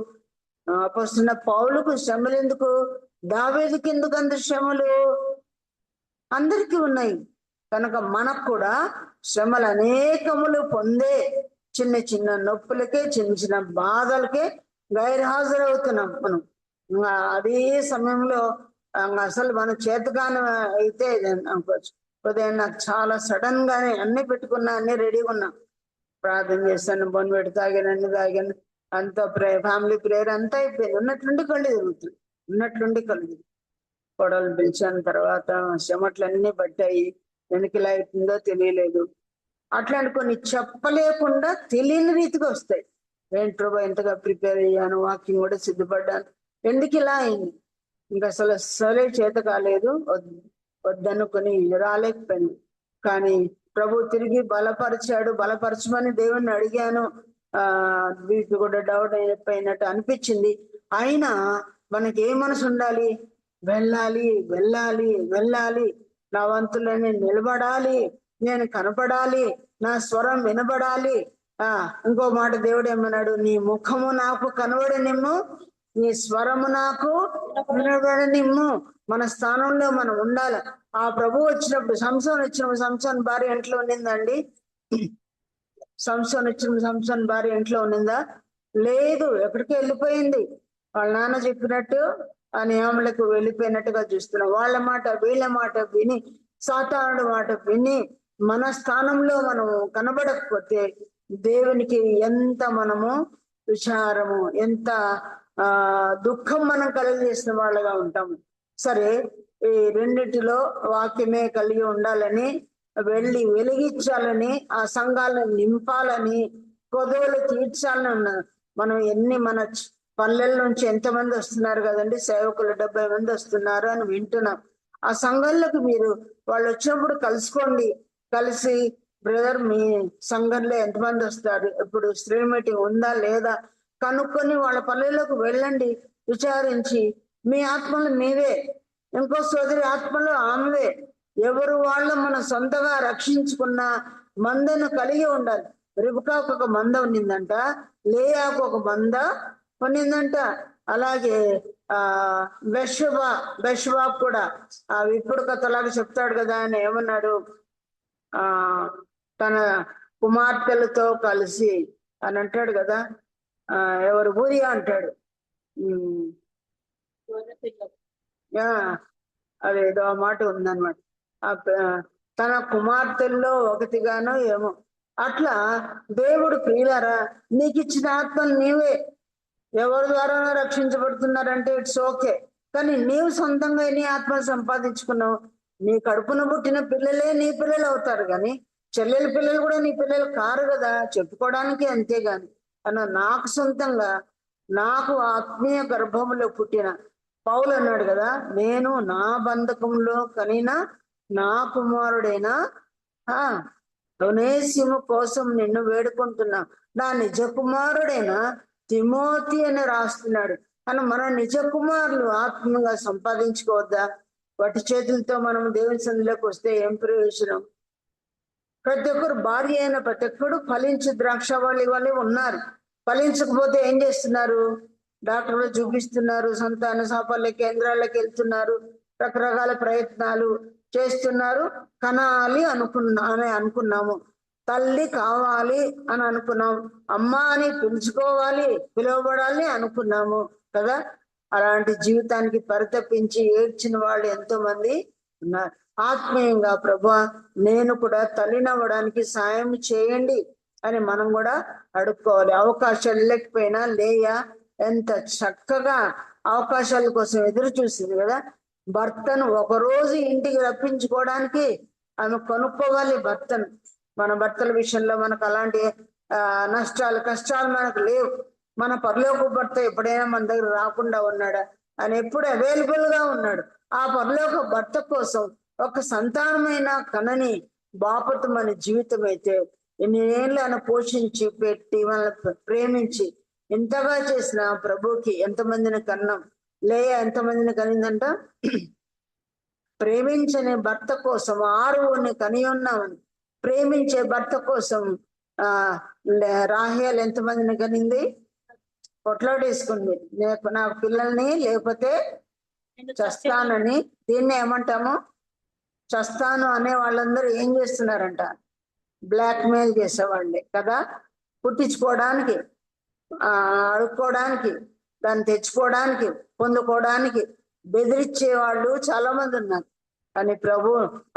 అపొస్తలుడైన పౌలుకు శ్రమలు ఎందుకు? దావీదుకి ఎందుకు అంత శ్రమలు? అందరికీ ఉన్నాయి. కనుక మనకు కూడా శ్రమలు అనేకములు పొందే చిన్న చిన్న నొప్పులకే, చిన్న చిన్న బాధలకే గైర్హాజరవుతున్నాం మనం. అదే సమయంలో అసలు మన చేతగానే అయితే అనుకోవచ్చు. ఉదయం నాకు చాలా సడన్ గానే అన్ని పెట్టుకున్నా, అన్ని రెడీగా ఉన్నా, ప్రార్థన చేస్తాను, బొన్వెట్టి తాగాను, అన్ని తాగాను, అంత ఫ్యామిలీ ప్రేయర్ అంతా అయిపోయింది. ఉన్నట్లుండి కళ్ళు తిరుగుతుంది, ఉన్నట్లుండి కళ్ళు తిరుగుతుంది. కొడలు పిలిచాను, తర్వాత చెమట్లన్నీ పట్టాయి, వెనకలా అవుతుందో తెలియలేదు. అట్లా అనుకొని చెప్పలేకుండా తెలియని రీతిగా వస్తాయి. ఏంట్రో ఎంతగా ప్రిపేర్ అయ్యాను, వాకింగ్ కూడా సిద్ధపడ్డాను, ఎందుకు ఇలా అయింది? ఇంకా అసలు చేత కాలేదు, వద్దనుకొని రాలేకపోయాను. కానీ ప్రభు తిరిగి బలపరిచాడు. బలపరచమని దేవుణ్ణి అడిగాను. వీటి కూడా డౌట్ అయిపోయినట్టు అనిపించింది. అయినా మనకి ఏ మనసు ఉండాలి? వెళ్ళాలి, వెళ్ళాలి, వెళ్ళాలి, నా వంతులని నిలబడాలి, నేను కనపడాలి, నా స్వరం వినబడాలి. ఇంకో మాట దేవుడు ఏమన్నాడు? నీ ముఖము నాకు కనబడనిమ్ము, నీ స్వరము నాకు వినబడనిమ్ము. మన స్థానంలో మనం ఉండాలి. ఆ ప్రభు వచ్చినప్పుడు, సంసోన్ వచ్చినప్పుడు, సంసోన్ భార్య ఇంట్లో ఉండిందండి? సంసోన్ భార్య ఇంట్లో ఉండిందా? లేదు, ఎక్కడికి వెళ్ళిపోయింది. వాళ్ళ నాన్న చెప్పినట్టు ఆ నియములకు వెళ్ళిపోయినట్టుగా చూస్తున్నాం. వాళ్ళ మాట వీళ్ళ మాట విని, సాతానుడి మాట విని మన స్థానంలో మనము కనబడకపోతే దేవునికి ఎంత మనము విచారము, ఎంత దుఃఖం మనం కలిగజేసిన వాళ్ళగా ఉంటాము. సరే, ఈ రెండింటిలో వాక్యమే కలిగి ఉండాలని, వెళ్ళి వెలిగించాలని, ఆ సంఘాలను నింపాలని, కొదవలు తీర్చాలని ఉన్నారు. మనం మన పల్లెల నుంచి ఎంతమంది వస్తున్నారు కదండి, సేవకులు 70 మంది వస్తున్నారు అని వింటున్నాం. ఆ సంఘంలోకి మీరు వాళ్ళు వచ్చినప్పుడు కలుసుకోండి. కలిసి, బ్రదర్ మీ సంఘంలో ఎంతమంది వస్తారు, ఇప్పుడు స్త్రీ మీటింగ్ ఉందా లేదా కనుక్కొని వాళ్ళ పల్లెల్లోకి వెళ్ళండి. విచారించి మీ ఆత్మలు మీవే, ఇంకో సోదరి ఆత్మలు ఆమెవే. ఎవరు వాళ్ళు మన సొంతగా రక్షించుకున్న మందను కలిగి ఉండాలి. రిబకాకు ఒక మంద ఉన్నిందంట, లేయాకు ఒక మంద ఉన్నిందంట. అలాగే బెషబా కూడా ఇప్పుడు కథలాగా చెప్తాడు కదా, ఆయన ఏమన్నాడు? తన కుమార్తెలతో కలిసి అని అంటాడు కదా, ఎవరు ఊరియా అంటాడు, అదేదో ఆ మాట ఉందన్నమాట. తన కుమార్తెల్లో ఒకటిగానో ఏమో. అట్లా దేవుడు ప్రియులారా, నీకు ఇచ్చిన ఆత్మలు నీవే. ఎవరి ద్వారా రక్షించబడుతున్నారంటే ఇట్స్ ఓకే, కానీ నీవు సొంతంగా నీ ఆత్మలు సంపాదించుకున్నావు. నీ కడుపున పుట్టిన పిల్లలే నీ పిల్లలు అవుతారు, కానీ చెల్లెల పిల్లలు కూడా నీ పిల్లలు కారు కదా, చెప్పుకోవడానికి. అంతేగాని నాకు సొంతంగా, నాకు ఆత్మీయ గర్భంలో పుట్టిన పౌలు అన్నాడు కదా, నేను నా బంధకంలో కనిన నా కుమారుడైన ఒనేసిము కోసం నిన్ను వేడుకుంటున్నా, నా నిజ కుమారుడైన తిమోతి అని రాస్తున్నాడు. కానీ మన నిజ కుమారులు ఆత్మీయంగా సంపాదించుకోవద్దా? వట్టి చేతులతో మనం దేవుని సన్నిధిలోకి వస్తే ఏం ప్రయోజనం? ప్రతి ఒక్కరు భార్య అయిన ప్రతి ఒక్కరు ఫలించి ద్రాక్షావళి వాళ్ళే ఉన్నారు. ఫలించకపోతే ఏం చేస్తున్నారు? డాక్టర్లు చూపిస్తున్నారు, సంతాన సాఫల్య కేంద్రాలకు వెళ్తున్నారు, రకరకాల ప్రయత్నాలు చేస్తున్నారు. కనాలి అనుకున్నాము, తల్లి కావాలి అని అనుకున్నాం, అమ్మ అని పిలుచుకోవాలి, పిలువబడాలి అనుకున్నాము కదా. అలాంటి జీవితానికి పరితపించి ఏడ్చిన వాళ్ళు ఎంతో మంది ఉన్నారు. ఆత్మీయంగా ప్రభా నేను కూడా తల్లినవ్వడానికి సాయం చేయండి అని మనం కూడా అడుక్కోవాలి. అవకాశాలు లేకపోయినా లేయా ఎంత చక్కగా అవకాశాల కోసం ఎదురు చూసింది కదా. భర్తను ఒకరోజు ఇంటికి రప్పించుకోవడానికి ఆమె కొనుక్కోవాలి భర్తను. మన భర్తల విషయంలో మనకు అలాంటి కష్టాలు మనకు లేవు. మన పరలోక భర్త ఎప్పుడైనా మన దగ్గర రాకుండా ఉన్నాడా? ఆయన ఎప్పుడు అవైలబుల్ గా ఉన్నాడు. ఆ పరలోక భర్త కోసం ఒక సంతానమైన కనని బాపతు మన జీవితం అయితే ఎన్ని ఏళ్ళు ఆయన పోషించి పెట్టి మనల్ని ప్రేమించి ఎంతగా చేసిన ప్రభుకి ఎంతమందిని కన్నాం. లేయ ఎంతమందిని కనిందంట? ప్రేమించని భర్త కోసం 6 కని ఉన్నామని. ప్రేమించే భర్త కోసం రాహేల్ ఎంతమందిని కనింది? కొట్లాడేసుకుంది, నాకు పిల్లల్ని లేకపోతే చస్తానని. దీన్ని ఏమంటాము? చస్తాను అనే వాళ్ళందరూ ఏం చేస్తున్నారంట? బ్లాక్ మెయిల్ చేసేవాళ్ళే కదా. పుట్టించుకోవడానికి, అడుక్కోవడానికి, దాన్ని తెచ్చుకోవడానికి, పొందుకోవడానికి బెదిరించే వాళ్ళు చాలా మంది ఉన్నారు. కానీ ప్రభు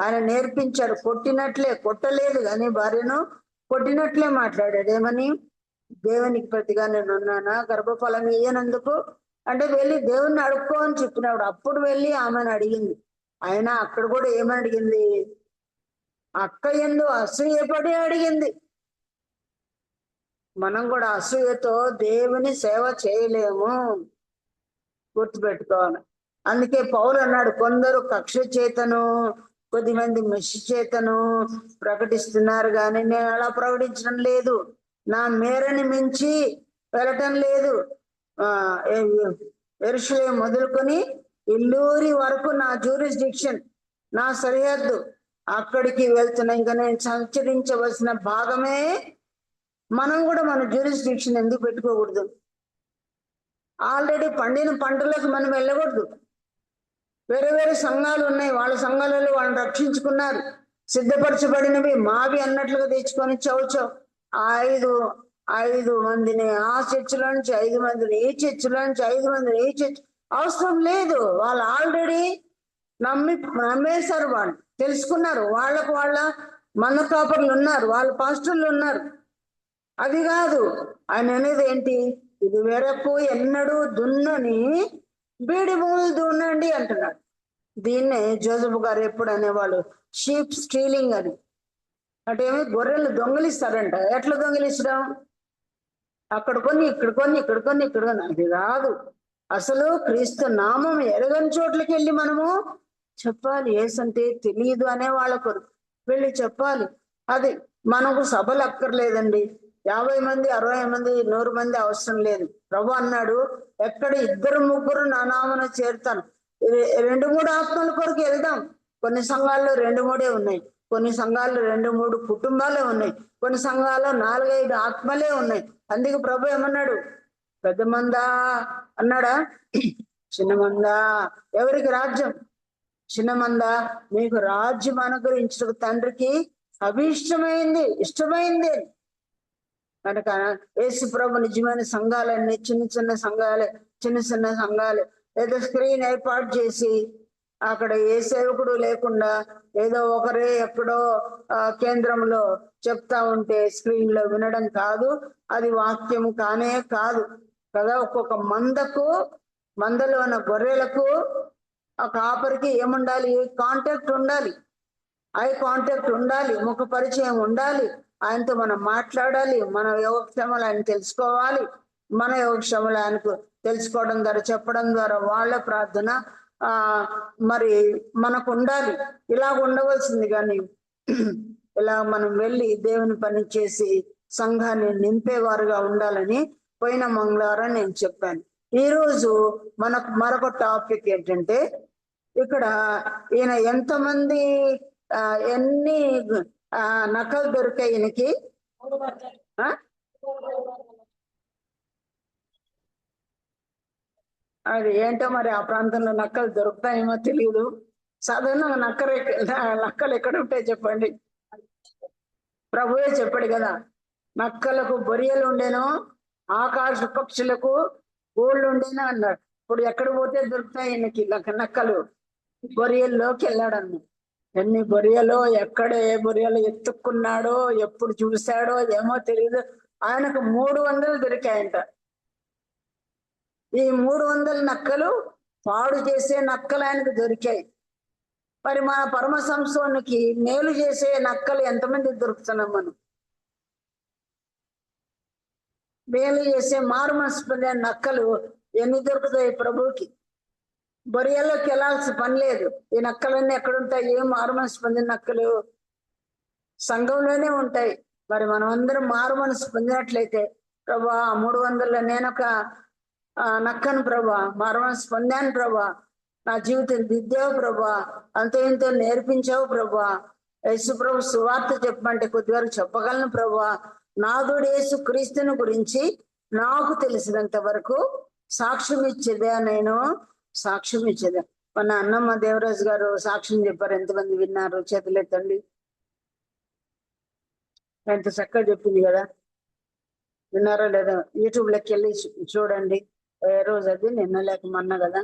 ఆయన నేర్పించాడు. కొట్టినట్లే, కొట్టలేదు కానీ భార్యను కొట్టినట్లే మాట్లాడాడు. ఏమని? దేవునికి ప్రతిగా నేను ఉన్నానా? గర్భఫలం ఇయ్యనందుకు అంటే వెళ్ళి దేవుణ్ణి అడుక్కో అని చెప్పినాడు. అప్పుడు వెళ్ళి ఆమెను అడిగింది. ఆయన అక్కడ కూడా ఏమని అడిగింది? అక్క యందు అసూయపడి అడిగింది. మనం కూడా అసూయతో దేవుని సేవ చేయలేము, గుర్తుపెట్టుకోవాలి. అందుకే పౌలు అన్నాడు, కొందరు కక్ష చేతను, కొద్దిమంది మెషి చేతను ప్రకటిస్తున్నారు కానీ నేను అలా ప్రకటించడం లేదు. నా మేరని మించి వెళ్ళటం లేదు. యెరూషలేము మొదలుకొని ఇల్లూరి వరకు నా జ్యూరిస్డిక్షన్, నా సరిహద్దు. అక్కడికి వెళ్తున్నా. ఇంకా నేను సంచరించవలసిన భాగమే. మనం కూడా మన జ్యూరిస్డిక్షన్ ఎందుకు పెట్టుకోకూడదు? ఆల్రెడీ పండిన పంటలకు మనం వెళ్ళకూడదు. వేరే వేరే సంఘాలు ఉన్నాయి, వాళ్ళ సంఘాలలో వాళ్ళని రక్షించుకున్నారు, సిద్ధపరచబడినవి మావి అన్నట్లుగా తెచ్చుకొని చౌచో 5 మందిని ఆ చర్చిలో నుంచి, 5 మందిని ఈ చర్చిలో నుంచి, 5 మందిని ఈ చర్చ్ అవసరం లేదు. వాళ్ళు ఆల్రెడీ నమ్మేశారు, వాళ్ళు తెలుసుకున్నారు, వాళ్ళకు వాళ్ళ మంద కాపర్లు ఉన్నారు, వాళ్ళ పాస్టర్లు ఉన్నారు. అది కాదు ఆయన అనేది ఏంటి? ఇది వరకు ఎన్నడూ దున్నని బీడి భూములు దున్నండి అంటున్నాడు. దీన్నే జోసెఫ్ గారు ఎప్పుడు అనేవాళ్ళు షీప్ స్టీలింగ్ అని. అంటే ఏమి? గొర్రెలు దొంగిలిస్తారంట. ఎట్లా దొంగిలించడం? అక్కడ కొన్ని, ఇక్కడ కొన్ని, ఇక్కడ కొన్ని, ఇక్కడ కొన్ని. అది కాదు. అసలు క్రీస్తు నామం ఎరగని చోట్లకి వెళ్ళి మనము చెప్పాలి. ఏసంటే తెలియదు అనే వాళ్ళకు వెళ్ళి చెప్పాలి. అది మనకు సభలు అక్కర్లేదండి. 50 మంది, 60 మంది, 100 మంది అవసరం లేదు. ప్రభు అన్నాడు, ఎక్కడ 2 3 నా నామన చేరుతాను. 2 3 ఆత్మల కొరకు వెళ్దాం. కొన్ని సంఘాల్లో 2 3 ఉన్నాయి, కొన్ని సంఘాల్లో 2 3 కుటుంబాలే ఉన్నాయి, కొన్ని సంఘాల్లో 4 5 ఆత్మలే ఉన్నాయి. అందుకే ప్రభు ఏమన్నాడు? పెద్ద మందా అన్నాడా? చిన్న మందా? ఎవరికి రాజ్యం? చిన్న మందా? మీకు రాజ్యం అనుగ్రహించడం తండ్రికి అభిష్టమైంది, ఇష్టమైంది. కనుక యేసు ప్రభు నిజమైన సంఘాలన్నీ చిన్న చిన్న సంఘాలే, చిన్న చిన్న సంఘాలే. ఏదో స్క్రీన్ ఏర్పాటు చేసి అక్కడ ఏ సేవకుడు లేకుండా ఏదో ఒకరే ఎక్కడో కేంద్రంలో చెప్తా ఉంటే స్క్రీన్ లో వినడం కాదు. అది వాక్యము కానే కాదు కదా. ఒక్కొక్క మందలో ఉన్న గొర్రెలకు ఆ కాపరికి ఏముండాలి? కాంటాక్ట్ ఉండాలి, ఐ కాంటాక్ట్ ఉండాలి, ముఖ పరిచయం ఉండాలి. ఆయనతో మనం మాట్లాడాలి, మన యోగక్షేమాలు ఆయన తెలుసుకోవాలి. మన యోగక్షేమాలు ఆయనకు తెలుసుకోవడం ద్వారా, చెప్పడం ద్వారా వాళ్ళ ప్రార్థన మరి మనకు ఉండాలి. ఇలా ఉండవలసింది. కానీ ఇలా మనం వెళ్ళి దేవుని పని చేసి సంఘాన్ని నింపేవారుగా ఉండాలని పోయిన మంగళవారం నేను చెప్పాను. ఈరోజు మనకు మరొక టాపిక్ ఏంటంటే, ఇక్కడ ఈయన ఎంతమంది ఎన్ని నకలు దొరికాయి ఈయనకి? అది ఏంటో మరి ఆ ప్రాంతంలో నక్కలు దొరుకుతాయేమో తెలియదు. సాధారణంగా నక్కలు ఎక్కడ ఉంటాయి చెప్పండి? ప్రభువే చెప్పాడు కదా, నక్కలకు బొరియలు ఉండేనో, ఆకాశ పక్షులకు ఊళ్ళు ఉండేనో అన్నాడు. ఇప్పుడు ఎక్కడ పోతే దొరుకుతాయి ఈయనకి నక్కలు? బొరియల్లోకి వెళ్ళాడన్న. ఎన్ని బొరియలో, ఎక్కడ ఏ బొరియలు ఎత్తుక్కున్నాడో, ఎప్పుడు చూశాడో ఏమో తెలియదు. ఆయనకు 300 దొరికాయంట. ఈ 300 నక్కలు పాడు చేసే నక్కలు ఆయనకు దొరికాయి. మరి మన పరమ సంసోనికి మేలు చేసే నక్కలు ఎంతమంది దొరుకుతున్నాం మనం? మేలు చేసే మారు మనసు పొందే నక్కలు ఎన్ని దొరుకుతాయి ప్రభువుకి? బొరియల్లోకి వెళ్ళాల్సిన పని లేదు. ఈ నక్కలన్నీ ఎక్కడుంటాయి? ఏం మారు మనసు పొందిన నక్కలు? సంఘంలోనే ఉంటాయి. మరి మనం అందరం మారు మనసు పొందినట్లయితే, ప్రభా 300 నేను ఒక నక్కను ప్రభా, మారు మనసు పొందాను ప్రభా, నా జీవితం దిద్దావు ప్రభా, అంతో ఇంతో నేర్పించావు ప్రభా, యేసు ప్రభు సువార్త చెప్పమంటే కొద్ది వరకు చెప్పగలను ప్రభా, నాదుడు యేసు క్రీస్తుని గురించి నాకు తెలిసినంత వరకు సాక్ష్యం ఇచ్చేదే, నేను సాక్ష్యం ఇచ్చేదే. మన అన్నమ్మ దేవరాజు గారు సాక్ష్యం చెప్పారు. ఎంతమంది విన్నారు? చేతులెత్తండి. ఎంత చక్కగా చెప్పింది కదా, విన్నారా లేదా? యూట్యూబ్ లోకి వెళ్ళి చూడండి. ఏ రోజు అది నిన్న లేక మొన్న కదా,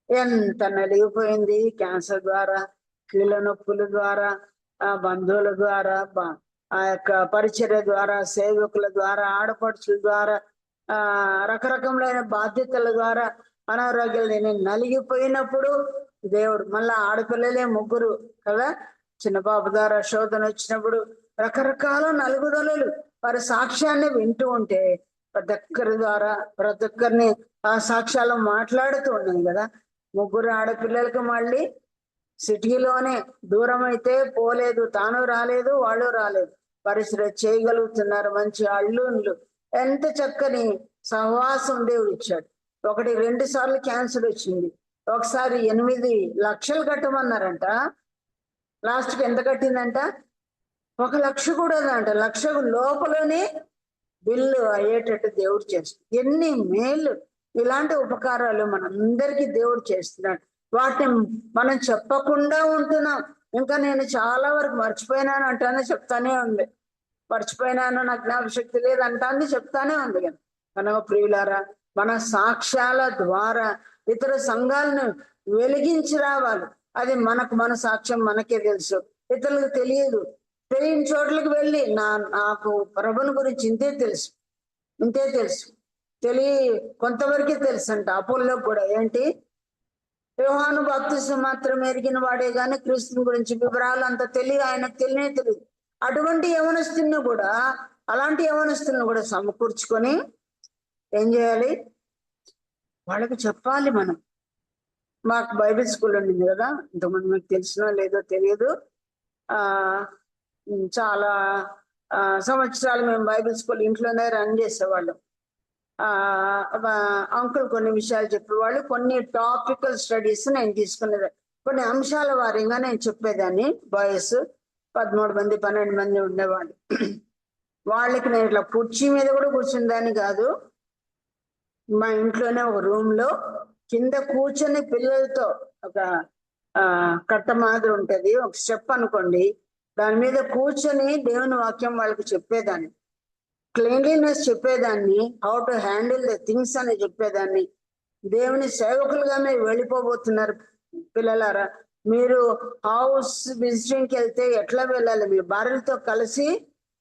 ఎంత నలిగిపోయింది. క్యాన్సర్ ద్వారా, కీళ్ళ నొప్పుల ద్వారా, బంధువుల ద్వారా, ఆ యొక్క పరిచర్య ద్వారా, సేవకుల ద్వారా, ఆడపడుచుల ద్వారా, రకరకములైన బాధ్యతల ద్వారా అనారోగ్యాలు నేను నలిగిపోయినప్పుడు దేవుడు మళ్ళా ఆడపిల్లలే 3 కదా, చిన్న పాప ద్వారా శోధన వచ్చినప్పుడు రకరకాల నలుగుదలలు వారి సాక్ష్యాన్ని వింటూ ఉంటే ప్రతి ఒక్కరి ద్వారా ప్రతి ఒక్కరిని ఆ సాక్ష్యాలు మాట్లాడుతూ ఉన్నాయి కదా. 3 ఆడపిల్లలకి మళ్ళీ సిటీలోనే దూరం అయితే పోలేదు, తాను రాలేదు, వాళ్ళు రాలేదు, పరిశ్రమ చేయగలుగుతున్నారు. మంచి అల్లుళ్ళు, ఎంత చక్కని సహవాసం దేవుడు ఇచ్చాడు. 1-2 సార్లు క్యాన్సర్ వచ్చింది, ఒకసారి 8 లక్షలు కట్టమన్నారంట. లాస్ట్కి ఎంత కట్టిందంట? 1 లక్ష కూడా అంట. 1 లక్ష లోపలనే బిల్లు అయ్యేటట్టు దేవుడు చేస్తాడు. ఎన్ని మేలు, ఇలాంటి ఉపకారాలు మనందరికీ దేవుడు చేస్తున్నాడు. వాటిని మనం చెప్పకుండా ఉంటున్నాం. ఇంకా నేను చాలా వరకు మర్చిపోయినాను అంటానే చెప్తానే ఉంది, మర్చిపోయినాను, నాకు జ్ఞాపశక్తి లేదు అంటాన్ని చెప్తానే ఉంది. కనుక ప్రియులారా, మన సాక్ష్యాల ద్వారా ఇతర సంఘాలను వెలిగించి రావాలి. అది మన సాక్ష్యం మనకే తెలుసు, ఇతరులకు తెలియదు. తెలియని చోట్లకి వెళ్ళి నాకు ప్రభుని గురించి ఇంతే తెలుసు కొంతవరకే తెలుసు అంట. అపోల్లోకి కూడా ఏంటి, యోహాను బాప్తిసం మాత్రం ఎరిగిన వాడే గాని క్రీస్తుని గురించి వివరాలు అంత తెలియదు, ఆయనకు తెలియదు. అటువంటి యవనస్తుల్ని కూడా, అలాంటి యవనస్తుల్ని కూడా సమకూర్చుకొని ఏం చేయాలి, వాళ్ళకి చెప్పాలి. మనం మాకు బైబిల్ స్కూల్ ఉండింది కదా, ఇంతకుముందు మీకు తెలిసినో లేదో తెలియదు. చాలా సంవత్సరాలు మేము బైబిల్ స్కూల్ ఇంట్లోనే రన్ చేసేవాళ్ళం. అంకుల్ కొన్ని విషయాలు చెప్పేవాళ్ళు, కొన్ని టాపికల్ స్టడీస్ నేను తీసుకునేది, కొన్ని అంశాల వారీగా నేను చెప్పేదాన్ని. బాయ్స్ 13 మంది 12 మంది ఉండేవాళ్ళు. వాళ్ళకి నేను ఇట్లా కుర్చీ మీద కూడా కూర్చుందాన్ని కాదు, మా ఇంట్లోనే ఒక రూమ్ లో కింద కూర్చొని పిల్లలతో ఒక కట్ట మాదిరి ఉంటది, ఒక స్టెప్ అనుకోండి, దాని మీద కూర్చొని దేవుని వాక్యం వాళ్ళకి చెప్పేదాన్ని. క్లీన్లీనెస్ చెప్పేదాన్ని, how to handle the things అని చెప్పేదాన్ని. దేవుని సేవకులుగా మీరు వెళ్ళిపోబోతున్నారు పిల్లలారా, మీరు హౌస్ విజిటింగ్కి వెళ్తే ఎట్లా వెళ్ళాలి, మీ భార్యలతో కలిసి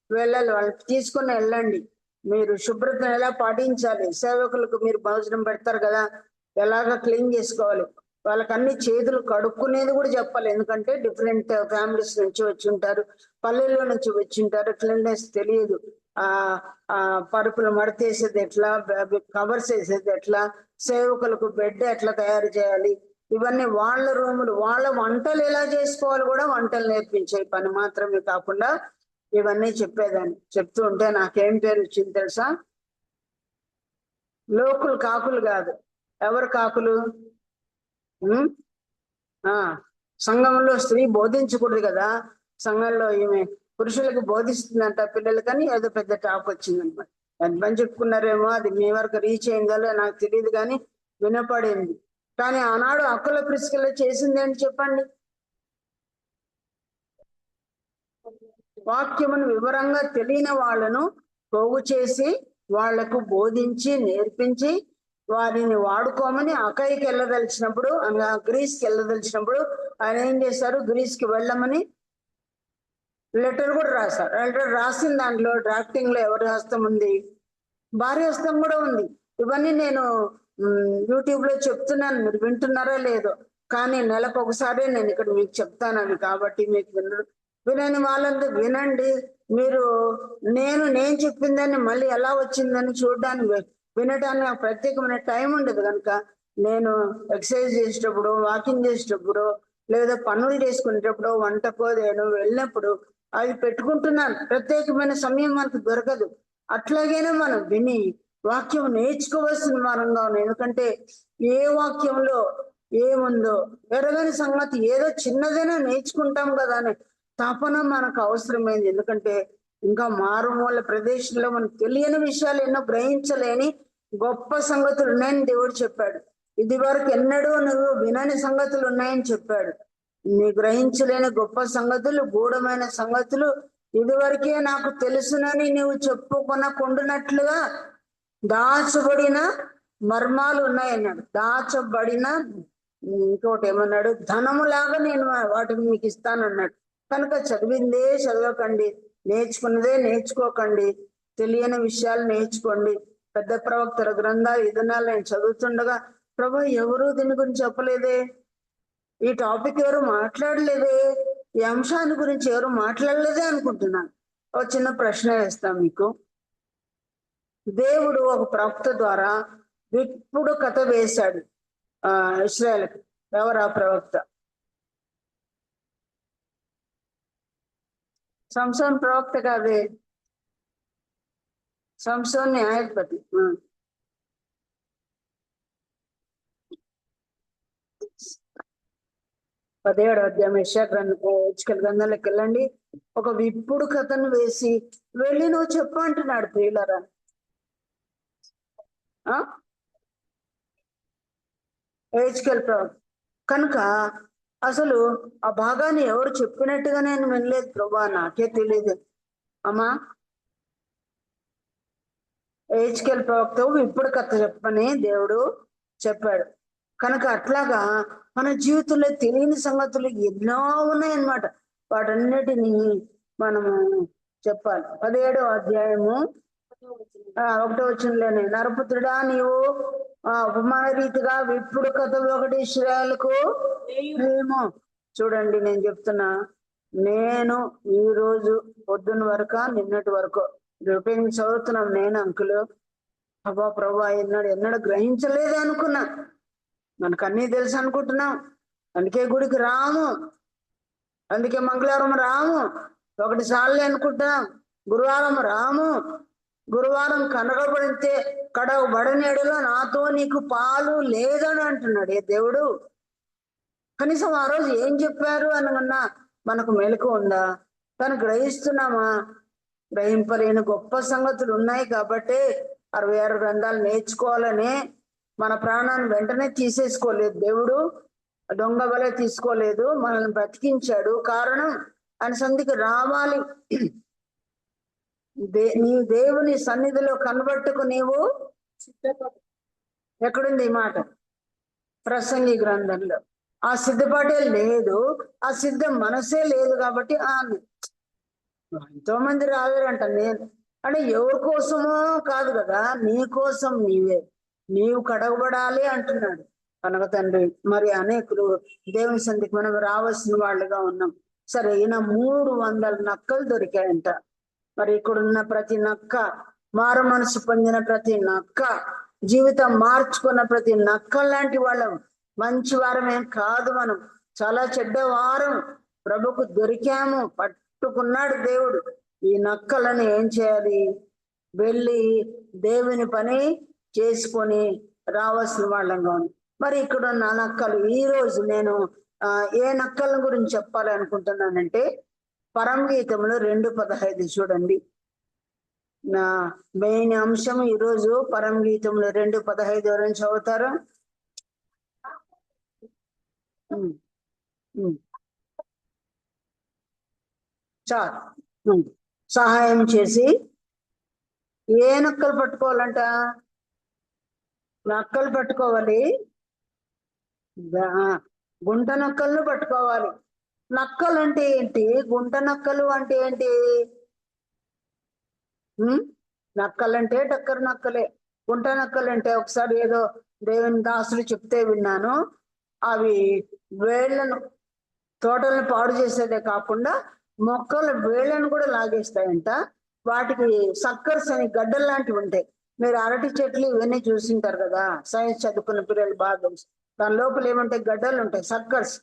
వెళ్ళాలి, వాళ్ళకి తీసుకుని వెళ్ళండి. మీరు శుభ్రతను ఎలా పాటించాలి, సేవకులకు మీరు భోజనం పెడతారు కదా, ఎలాగ క్లీన్ చేసుకోవాలి, వాళ్ళకి అన్ని చేతులు కడుక్కునేది కూడా చెప్పాలి. ఎందుకంటే డిఫరెంట్ ఫ్యామిలీస్ నుంచి వచ్చి ఉంటారు, పల్లెల్లో నుంచి వచ్చి ఉంటారు, క్లీన్నెస్ తెలియదు. పరుపులు మడతేసేది ఎట్లా, కవర్స్ వేసేది ఎట్లా, సేవకులకు బెడ్ ఎట్లా తయారు చేయాలి, ఇవన్నీ వాళ్ళ రూములు, వాళ్ళ వంటలు ఎలా చేసుకోవాలి కూడా వంటలు నేర్పించే పని మాత్రమే కాకుండా ఇవన్నీ చెప్పేదాన్ని. చెప్తూ ఉంటే నాకేం పేరు వచ్చింది తెలుసా, లోకులు కాకులు కాదు. ఎవరు కాకులు? సంఘంలో స్త్రీ బోధించకూడదు కదా, సంఘంలో ఈమె పురుషులకు బోధిస్తుందంట పిల్లలు, కానీ ఏదో పెద్ద టాప్ వచ్చిందనమాట. ఎంతమంది చెప్పుకున్నారేమో, అది మీ వరకు రీచ్ అయిందో నాకు తెలియదు, కానీ వినపడింది. కానీ ఆనాడు అక్కుల ప్రిస్కిల్లో చేసింది ఏంటి చెప్పండి, వాక్యమును వివరంగా తెలియని వాళ్ళను పోగు చేసి వాళ్లకు బోధించి నేర్పించి వారిని వాడుకోమని అకైకి వెళ్ళదలిచినప్పుడు, అనగా గ్రీస్కి వెళ్ళదలిచినప్పుడు ఆయన ఏం చేశారు, గ్రీస్కి వెళ్ళమని లెటర్ కూడా రాశారు. లెటర్ రాసిన దాంట్లో డ్రాఫ్టింగ్ లో ఎవరి హస్తం ఉంది? భార్య హస్తం కూడా ఉంది. ఇవన్నీ నేను యూట్యూబ్ లో చెప్తున్నాను, మీరు వింటున్నారో లేదో, కానీ నెలకు ఒకసారి నేను ఇక్కడ మీకు చెప్తానని, కాబట్టి మీకు వినని వాళ్ళందరూ వినండి. మీరు నేను చెప్పిందని మళ్ళీ ఎలా వచ్చిందని చూడడానికి, వినటానికి నాకు ప్రత్యేకమైన టైం ఉండదు. కనుక నేను ఎక్సర్సైజ్ చేసేటప్పుడు, వాకింగ్ చేసేటప్పుడు, లేదా పనులు చేసుకునేటప్పుడు, వంటకో నేను వెళ్ళినప్పుడు అది పెట్టుకుంటున్నాను. ప్రత్యేకమైన సమయం మనకు దొరకదు. అట్లాగైనా మనం విని వాక్యం నేర్చుకోవాల్సిన వారంగా ఉన్నాం. ఎందుకంటే ఏ వాక్యంలో ఏముందో ఎరగని సంగతి ఏదో చిన్నదైనా నేర్చుకుంటాం కదా అని తపన మనకు అవసరమైంది. ఎందుకంటే ఇంకా మారుమూల ప్రదేశంలో మనకు తెలియని విషయాలు ఎన్నో గ్రహించలేని గొప్ప సంగతులు ఉన్నాయని దేవుడు చెప్పాడు. ఇది వరకు ఎన్నడూ నువ్వు వినని సంగతులు ఉన్నాయని చెప్పాడు. నీ గ్రహించలేని గొప్ప సంగతులు, గూఢమైన సంగతులు ఇదివరకే నాకు తెలుసునని నువ్వు చెప్పుకొనకుండునట్లుగా దాచబడిన మర్మాలు ఉన్నాయన్నాడు. దాచబడిన ఇంకోటి ఏమన్నాడు, ధనములాగా నేను వాటిని మీకు ఇస్తానన్నాడు. కనుక చదివిందే చదవకండి, నేర్చుకున్నదే నేర్చుకోకండి, తెలియని విషయాలు నేర్చుకోండి. పెద్ద ప్రవక్తల గ్రంథాలు ఈ దినాలు నేను చదువుతుండగా, ప్రభు ఎవరు దీని గురించి చెప్పలేదే, ఈ టాపిక్ ఎవరు మాట్లాడలేదే, ఈ అంశాన్ని గురించి ఎవరు మాట్లాడలేదే అనుకుంటున్నాను. ఒక చిన్న ప్రశ్న వేస్తాం మీకు. దేవుడు ఒక ప్రవక్త ద్వారా విప్పుడు కథ వేశాడు ఇశ్రాయేలుకి. ఎవరు ఆ ప్రవక్త? సంసోన్ ప్రవక్త కాదే, సంసోన్ న్యాయాధిపతి. 17వ అధ్యాయం యెహెజ్కేలు గ్రంథంలోకి వెళ్ళండి. ఒక విప్పుడు కథను వేసి వెళ్ళి నువ్వు చెప్పు అంటున్నాడు. ప్రియులరా, యెహెజ్కేలు ప్రవక్త. కనుక అసలు ఆ భాగాన్ని ఎవరు చెప్పినట్టుగా నేను వినలేదు ప్రభా, నాకే తెలియదు. అమ్మా, యెహెజ్కేలు ప్రవక్త విప్పుడు కథ చెప్పని దేవుడు చెప్పాడు. కనుక అట్లాగా మన జీవితంలో తెలియని సంగతులు ఎన్నో ఉన్నాయన్నమాట. వాటన్నిటినీ మనము చెప్పాలి. 17వ అధ్యాయము 1వ వచనంలోనే, నరపుత్రుడా నీవు ఉపమాన రీతిగా విప్పుడు కథ ఒకటి ఇశ్రాయేలుకు ఏమో. చూడండి, నేను చెప్తున్నా, నేను ఈ రోజు పొద్దున్న వరకు నిన్నటి వరకు రిపేరింగ్ చదువుతున్నాం. నేను అంకులు అబ్బా ప్రభు ఎన్నడూ గ్రహించలేదు అనుకున్నా. మనకు అన్నీ తెలుసు అనుకుంటున్నాం. అందుకే గుడికి రాము, అందుకే మంగళవారం రాము, 1 సార్లు అనుకుంటున్నాం. గురువారం రాము, గురువారం కనగబడితే కడగబడనేడులో నాతో నీకు పాలు లేదని అంటున్నాడు ఏ దేవుడు. కనీసం ఆ రోజు ఏం చెప్పారు అనమన్నా మనకు మెలకు ఉందా? తను గ్రహిస్తున్నామా? గ్రహింపలేని గొప్ప సంగతులు ఉన్నాయి. కాబట్టి 66 గ్రంథాలు నేర్చుకోవాలని మన ప్రాణాన్ని వెంటనే తీసేసుకోలేదు దేవుడు. దొంగ వలె తీసుకోలేదు, మనల్ని బ్రతికించాడు. కారణం ఆయన సంధికి రావాలి. నీ దేవుని సన్నిధిలో కనబట్టుకు నీవు ఎక్కడుంది ఈ మాట? ప్రసంగి గ్రంథంలో. ఆ సిద్ధపాటే లేదు, ఆ సిద్ధ మనసే లేదు. కాబట్టి ఎంతో మంది రాలేరంట. నేను అంటే ఎవరి కోసమో కాదు కదా, నీ కోసం నీవు కడగబడాలి అంటున్నాడు కనుక తండ్రి. మరి అనేకులు దేవుని సంధికి మనం రావాల్సిన వాళ్ళుగా ఉన్నాం. సరే, ఈయన 300 నక్కలు దొరికాయంట. మరి ఇక్కడున్న ప్రతి నక్క, మారు మనసు పొందిన ప్రతి నక్క, జీవితం మార్చుకున్న ప్రతి నక్క లాంటి వాళ్ళం. మంచి వారమేం కాదు, మనం చాలా చెడ్డవారం. ప్రభుకు దొరికాము, పట్టుకున్నాడు దేవుడు. ఈ నక్కలను ఏం చేయాలి? వెళ్ళి దేవుని పని చేసుకొని రావాల్సిన వాళ్ళంగా ఉంది. మరి ఇక్కడ ఉన్న నక్కలు, ఈ రోజు నేను ఏ నక్కల గురించి చెప్పాలి అనుకుంటున్నానంటే, పరమగీతములు 2:15 చూడండి. నా మెయిన్ అంశం ఈరోజు పరమగీతములు 2:15 ఎవరైనా చదువుతారు? చాలు, సహాయం చేసి. ఏ నక్కలు పట్టుకోవాలంట? నక్కలు పట్టుకోవాలి, గుంట నక్కలను పట్టుకోవాలి. నక్కలు అంటే ఏంటి? గుంట నక్కలు అంటే ఏంటి? నక్కలంటే డక్కరు నక్కలే. గుంట నక్కలు అంటే ఒకసారి ఏదో దేవుని దాసులు చెప్తే విన్నాను, అవి వేళ్లను, తోటలను పాడు చేసేదే కాకుండా మొక్కల వేళ్లను కూడా లాగేస్తాయంట. వాటికి సక్కర్స్ అని గడ్డలు లాంటివి ఉంటాయి. మీరు అరటి చెట్లు ఇవన్నీ చూసింటారు కదా, సైన్స్ చదువుకున్న పిల్లలు బాగా తెలుసు. దాని లోపల ఏముంటాయి? గడ్డలు ఉంటాయి, సక్కర్స్.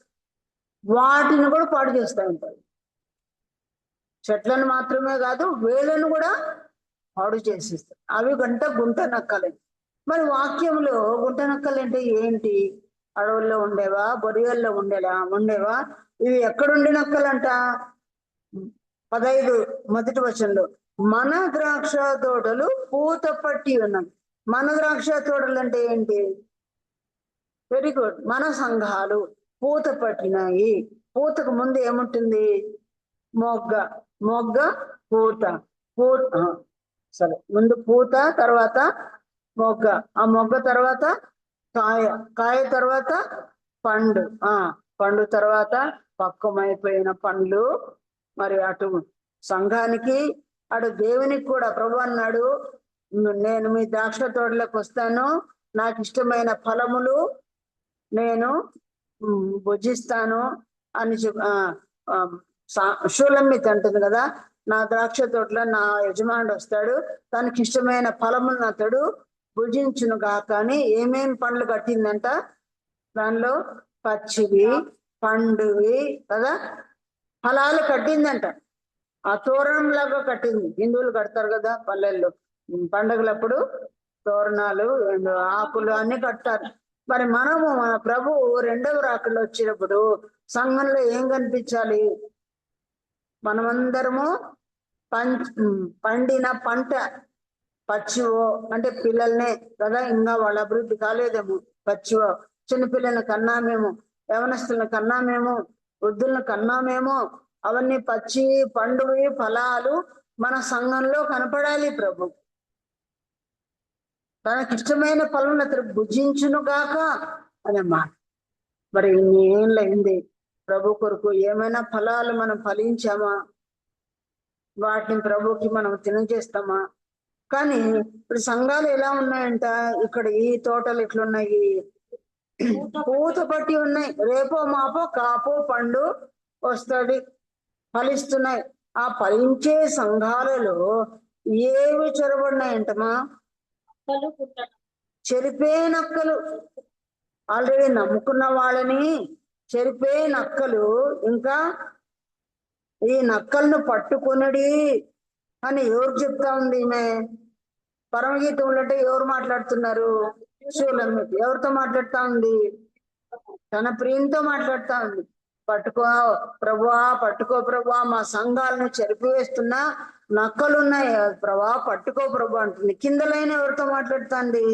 వాటిని కూడా పాడు చేస్తూ ఉంటాయి. చెట్లను మాత్రమే కాదు వేళ్ళను కూడా పాడు చేసేస్తాయి. అవి గుంట నక్కలే. మరి వాక్యంలో గుంట నక్కలు అంటే ఏంటి? అడవుల్లో ఉండేవా, బొరియల్లో ఉండేవా? ఇవి ఎక్కడుండి నక్కలంట? 15 మొదటి వచనంలో మన ద్రాక్ష తోటలు పూత పట్టి ఉన్నాయి. మన ద్రాక్ష తోటలు అంటే ఏంటి? వెరీ గుడ్, మన సంఘాలు పూత పట్టినాయి. పూతకు ముందు ఏముంటుంది? మొగ్గ పూత సరే, ముందు పూత, తర్వాత మొగ్గ, ఆ మొగ్గ తర్వాత కాయ తర్వాత పండు, పండు తర్వాత పక్వమైపోయిన పండ్లు. మరి అటు సంఘానికి, అటు దేవునికి కూడా ప్రభు అన్నాడు, నేను మీ ద్రాక్ష తోటలోకి వస్తాను, నాకు ఇష్టమైన ఫలములు నేను భుజిస్తాను అని షూలమ్మిత్ అంటుంది కదా, నా ద్రాక్ష తోటలో నా యజమానుడు వస్తాడు, తనకి ఇష్టమైన ఫలములను అతడు భుజించును గాక అని ఏమేం పండ్లు కట్టిందంట? దానిలో పచ్చివి, పండువి కదా, ఫలాలు కట్టిందంట. ఆ తోరణం లాగా కట్టింది. హిందువులు కడతారు కదా పల్లెల్లో పండుగలప్పుడు, తోరణాలు, ఆకులు అన్ని కట్టారు. మరి మనము మన ప్రభు రెండవ రాకడలో వచ్చినప్పుడు సంఘంలో ఏం కనిపించాలి? మనమందరము పండిన పంట, పచ్చివో అంటే పిల్లల్నే కదా, ఇంకా వాళ్ళ అభివృద్ధి కాలేదేమో, పచ్చివో చిన్నపిల్లల్ని కన్నామేమో, యవనస్తులను కన్నామేమో, వృద్ధులను కన్నామేమో, అవన్నీ పచ్చి పండువి ఫలాలు మన సంఘంలో కనపడాలి. ప్రభు తనకిష్టమైన ఫలం అతడు భుజించును గాక అనే మాట. మరి ఇన్ని ఏళ్ళయింది ప్రభు కొరకు ఏమైనా ఫలాలు మనం ఫలించామా? వాటిని ప్రభుకి మనం తినజేస్తామా? కానీ ఇప్పుడు సంఘాలు ఎలా ఉన్నాయంట? ఇక్కడ ఈ తోటలు ఎట్లున్నాయి? పూత పట్టి ఉన్నాయి. రేపో మాపో కాపో పండు వస్తుంది, ఫలిస్తున్నాయి. ఆ ఫలించే సంఘాలలో ఏవి చొరబడినాయంటమా? చెరిపే నక్కలు. ఆల్రెడీ నమ్ముకున్న వాళ్ళని చెరిపే నక్కలు, ఇంకా ఈ నక్కలను పట్టుకునడి అని ఎవరు చెప్తా ఉంది? ఈమె పరమగీతంలో అంటే ఎవరు మాట్లాడుతున్నారు? షూలమ్మిత్. ఎవరితో మాట్లాడుతా ఉంది? తన ప్రియంతో మాట్లాడుతా ఉంది. పట్టుకో ప్రభువా, మా సంఘాలను చెరిపివేస్తున్నా నక్కలున్నాయి ప్రభా, పట్టుకో ప్రభు అంటుంది. కింద లైన్ ఎవరితో మాట్లాడుతుంది?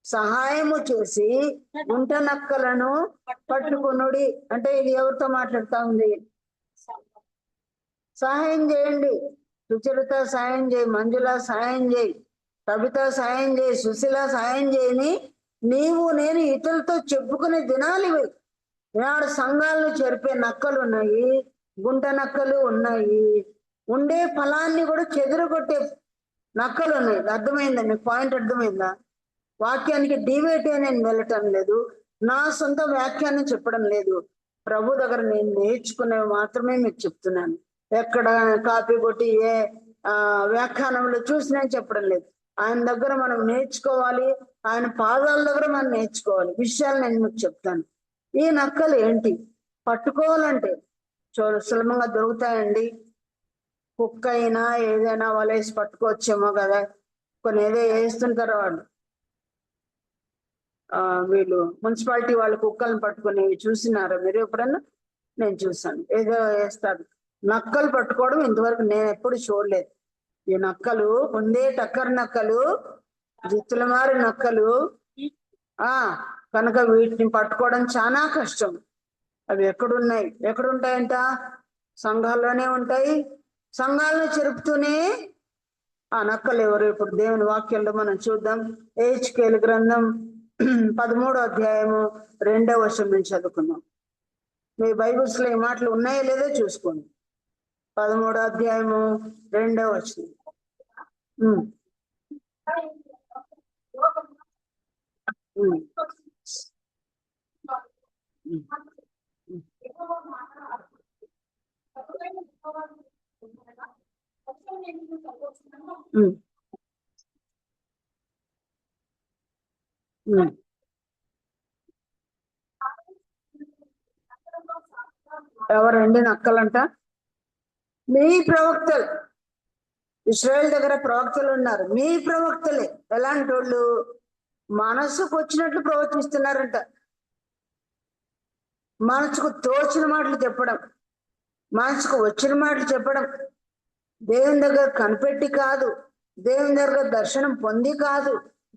సహాయము చేసి గుంట నక్కలను పట్టుకునుడి అంటే ఇది ఎవరితో మాట్లాడుతా ఉంది? సహాయం చేయండి, సుచరిత సహాయం చేయి, మంజుల సహాయం చేయి, కవిత సహాయం చేయి, సుశీల సహాయం చేయని నీవు నేను ఇతరులతో చెప్పుకునే దినాలు ఇవి. ఈనాడు సంఘాలను చెరిపే నక్కలు ఉన్నాయి, గుంట నక్కలు ఉన్నాయి, ఉండే ఫలాన్ని కూడా చెదరగొట్టే నక్కలు ఉన్నాయి. అర్థమైందా మీకు? పాయింట్ అర్థమైందా? వాక్యానికి డివేట్ నేను వెళ్ళటం లేదు, నా సొంత వ్యాఖ్యానం చెప్పడం లేదు. ప్రభు దగ్గర నేను నేర్చుకునేవి మాత్రమే మీకు చెప్తున్నాను. ఎక్కడ కాపీ కొట్టి ఏ వ్యాఖ్యానంలో చూసి నేను చెప్పడం లేదు. ఆయన దగ్గర మనం నేర్చుకోవాలి, ఆయన పాదాల దగ్గర మనం నేర్చుకోవాలి. విషయాలు నేను మీకు చెప్తాను. ఈ నక్కలు ఏంటి? పట్టుకోవాలంటే సులభంగా దొరుకుతాయండి. కుక్క అయినా ఏదైనా వలేసి పట్టుకోవచ్చేమో కదా, కొన్ని ఏదో వేస్తుంటారు వాళ్ళు. వీళ్ళు మున్సిపాలిటీ వాళ్ళు కుక్కలను పట్టుకునేవి చూసినారా మీరు ఎప్పుడన్నా? నేను చూసాను, ఏదో వేస్తారు. నక్కలు పట్టుకోవడం ఇంతవరకు నేను ఎప్పుడు చూడలేదు. ఈ నక్కలు ముందే టక్కర్ నక్కలు, జిత్తుల మారి నక్కలు, కనుక వీటిని పట్టుకోవడం చాలా కష్టం. అవి ఎక్కడుంటాయంట? సంఘాల్లోనే ఉంటాయి. సంఘాలను చెరుపుతూనే ఆ నక్కలు ఎవరు? ఇప్పుడు దేవుని వాక్యంలో మనం చూద్దాం. హెచ్కేలు గ్రంథం 13వ అధ్యాయము 2వ వచనం నుంచి చదువుకుందాం. మీ బైబిల్స్ లో ఈ మాటలు ఉన్నాయో లేదో చూసుకోండి. 13వ అధ్యాయము 2వ వచనం. ఎవరండి నక్కలంట? మీ ప్రవక్తలు, ఇశ్రాయేల్ దగ్గర ప్రవక్తలు ఉన్నారు, మీ ప్రవక్తలే ఎలాంటి వాళ్ళు? మనసుకు వచ్చినట్లు ప్రవర్తిస్తున్నారంట. మనసుకు తోచిన మాటలు చెప్పడం, మనసుకు వచ్చిన మాటలు చెప్పడం, దేవుని దగ్గర కనిపెట్టి కాదు, దేవుని దగ్గర దర్శనం పొంది కాదు,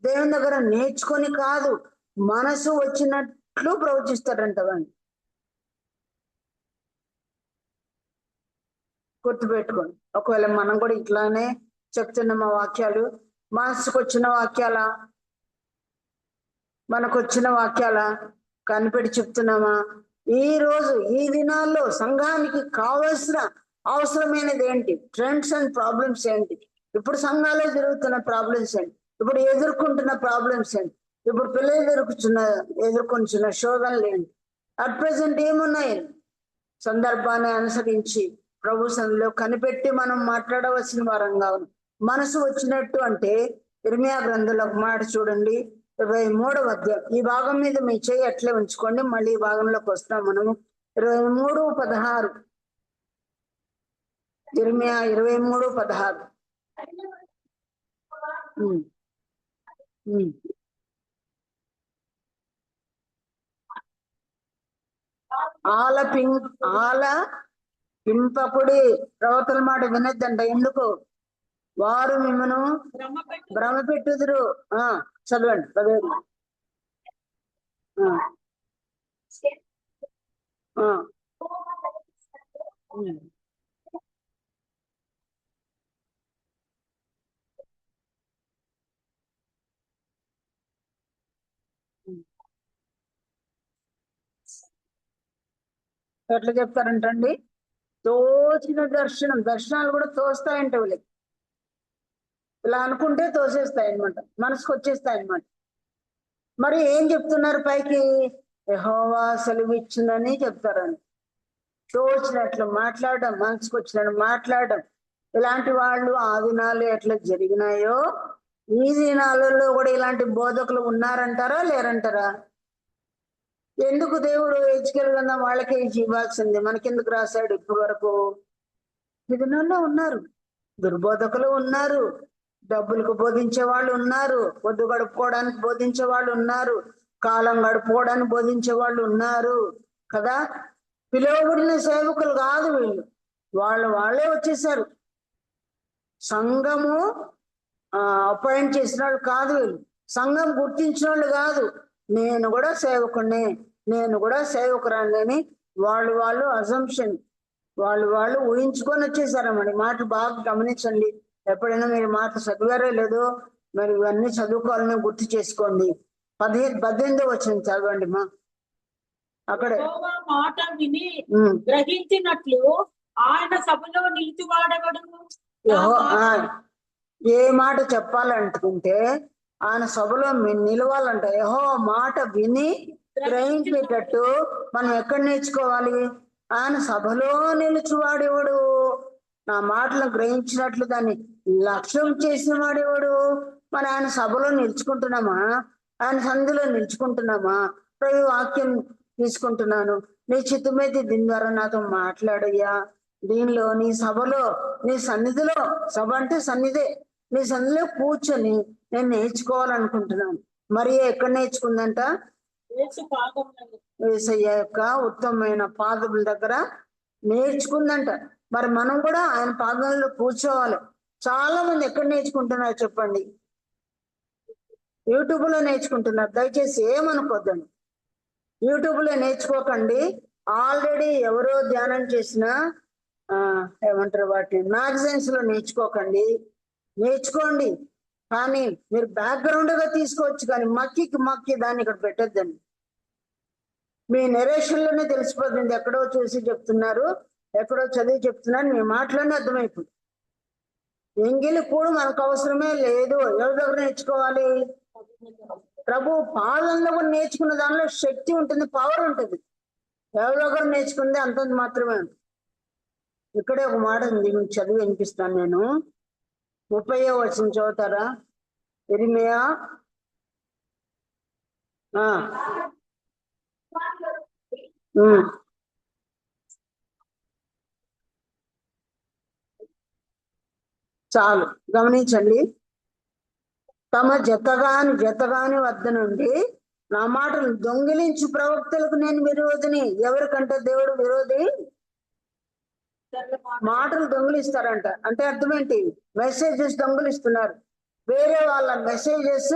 దేవుని దగ్గర నేర్చుకొని కాదు, మనసు వచ్చినట్లు ప్రవచిస్తారంట. వాడిని గుర్తుపెట్టుకోండి. ఒకవేళ మనం కూడా ఇట్లానే చెప్తున్నాం ఆ వాక్యాలు, మనసుకు వచ్చిన వాక్యాల, మనకు వచ్చిన వాక్యాల కనిపెట్టి చెప్తున్నామా? ఈ రోజు ఈ దినాల్లో సంఘానికి కావలసిన అవసరమైనది ఏంటి? ట్రెండ్స్ అండ్ ప్రాబ్లమ్స్ ఏంటి? ఇప్పుడు సంఘాల్లో జరుగుతున్న ప్రాబ్లమ్స్ ఏంటి? ఇప్పుడు ఎదుర్కొంటున్న ప్రాబ్లమ్స్ ఏంటి? ఇప్పుడు పిల్లలు ఎదుర్కొంటున్న శోధనలు ఏంటి? అట్ ప్రెసెంట్ ఏమున్నాయి? సందర్భాన్ని అనుసరించి ప్రభు సన్నిధిలో కనిపెట్టి మనం మాట్లాడవలసిన వారంగా ఉంది. మనసు వచ్చినట్టు అంటే ఇర్మియా గ్రంథంలో ఒక మాట చూడండి, 23వ అధ్యాయం. ఈ భాగం మీద మీ చేయి అట్లే ఉంచుకోండి, మళ్ళీ ఈ భాగంలోకి వస్తాం మనము. 23:16, ఇర్మియా 23:16. ఆల పింపకుడి, ప్రవక్తల మాట వినొద్దంట. ఎందుకు? వారు మిమ్మను భ్రమ పెట్టుదురు. చదవండి 17. ఎట్లా చెప్తారంటండి? తోచిన దర్శనాలు కూడా తోస్తాయంట వీళ్ళకి. ఇలా అనుకుంటే తోసేస్తాయి అనమాట, మనసుకు వచ్చేస్తాయి అనమాట. మరి ఏం చెప్తున్నారు పైకి? యెహోవా సెలవిచ్చిందని చెప్తారని. తోచినట్లు మాట్లాడడం, మనసుకు వచ్చినట్టు మాట్లాడడం. ఇలాంటి వాళ్ళు ఆ దినాలు ఎట్లా జరిగినాయో ఈ దినాలలో కూడా ఇలాంటి బోధకులు ఉన్నారంటారా లేరంటారా? ఎందుకు దేవుడు హెచ్కేల్ గ్రంథం వాళ్ళకే ఇవ్వాల్సింది, మనకెందుకు రాశాడు ఇప్పటి వరకు? ఈ దినాల్లో ఉన్నారు, దుర్బోధకులు ఉన్నారు, డబ్బులకు బోధించే వాళ్ళు ఉన్నారు, పొద్దు గడుపుకోవడానికి బోధించే వాళ్ళు ఉన్నారు, కాలం గడుపుకోవడానికి బోధించే వాళ్ళు ఉన్నారు కదా. పిలువబడిన సేవకులు కాదు వీళ్ళు, వాళ్ళే వచ్చేసారు. సంఘము అపాయింట్ చేసిన వాళ్ళు కాదు వీళ్ళు, సంఘం గుర్తించిన వాళ్ళు కాదు. నేను కూడా సేవకుడిని, నేను కూడా సేవకురాన్ని అని వాళ్ళు అజంప్షన్, వాళ్ళు ఊహించుకొని వచ్చేసారన్నమాట. మాటలు బాగా గమనించండి. ఎప్పుడైనా మీరు మాటలు చదివారో లేదో మరి ఇవన్నీ చదువుకోవాలని గుర్తు చేసుకోండి. 18వ వచనం చదవండి మా. అక్కడే మాట విని గ్రహించినట్లు ఆయన సభలో నిలిచివాడెవడు? ఏ మాట చెప్పాలనుకుంటే ఆయన సభలో నిలవాలంట. యెహో మాట విని గ్రహించేటట్టు మనం ఎక్కడ నేర్చుకోవాలి? ఆయన సభలో నిలుచువాడేవాడు. నా మాటలను గ్రహించినట్లు దాన్ని లక్ష్యం చేసిన వాడేవాడు. మరి ఆయన సభలో నిలుచుకుంటున్నామా? ఆయన సంధిలో నిలుచుకుంటున్నామా? ప్రభు వాక్యం తీసుకుంటున్నాను, నీ చిత్తమైతే దీని ద్వారా నాతో మాట్లాడయ్యా, దీనిలో నీ సభలో నీ సన్నిధిలో, సభ అంటే సన్నిధే, నీ సన్నిధిలో కూర్చొని నేను నేర్చుకోవాలనుకుంటున్నాను. మరి ఎక్కడ నేర్చుకుందంట? యేసయ్య యొక్క ఉత్తమమైన పాదముల దగ్గర నేర్చుకుందంట. మరి మనం కూడా ఆయన పాదాలలో కూర్చోవాలి. చాలా మంది ఎక్కడ నేర్చుకుంటున్నారు చెప్పండి? యూట్యూబ్ లో నేర్చుకుంటున్నారు. దయచేసి ఏమనుకోద్దండి, యూట్యూబ్ లో నేర్చుకోకండి. ఆల్రెడీ ఎవరో ధ్యానం చేసిన ఏమంటారు వాటిని, మ్యాగజైన్స్ లో నేర్చుకోకండి. నేర్చుకోండి, కానీ మీరు బ్యాక్గ్రౌండ్ గా తీసుకోవచ్చు, కానీ మక్కి దాన్ని ఇక్కడ పెట్టొద్దండి. మీ నెరేషన్ లోనే తెలిసిపోతుంది. ఎక్కడో చూసి చెప్తున్నారు, ఎక్కడో చదివి చెప్తున్నారు, మీ మాటలోనే అర్థమైపోతుంది. ఎంగిలి కూడా మనకు అవసరమే లేదు. ఎవరి దగ్గర నేర్చుకోవాలి? ప్రభు పాలనలో కూడా నేర్చుకున్న దానిలో శక్తి ఉంటుంది, పవర్ ఉంటుంది. ఎవరి దగ్గర నేర్చుకుంది అంతంత మాత్రమే ఉంటుంది. ఇక్కడే ఒక మాట ఉంది, మీకు చదివి వినిపిస్తాను నేను. 30వ వచనం చదువుతారా? ఇర్మియా చాలు గమనించండి. తమ జతగాని వద్ద నుండి నా మాటలు దొంగిలించు ప్రవక్తలకు నేను విరోధిని. ఎవరికంటే దేవుడు విరోధి? మాటలు దొంగిలిస్తారంట. అంటే అర్థం ఏంటి? మెసేజెస్ దొంగిలిస్తున్నారు. వేరే వాళ్ళ మెసేజెస్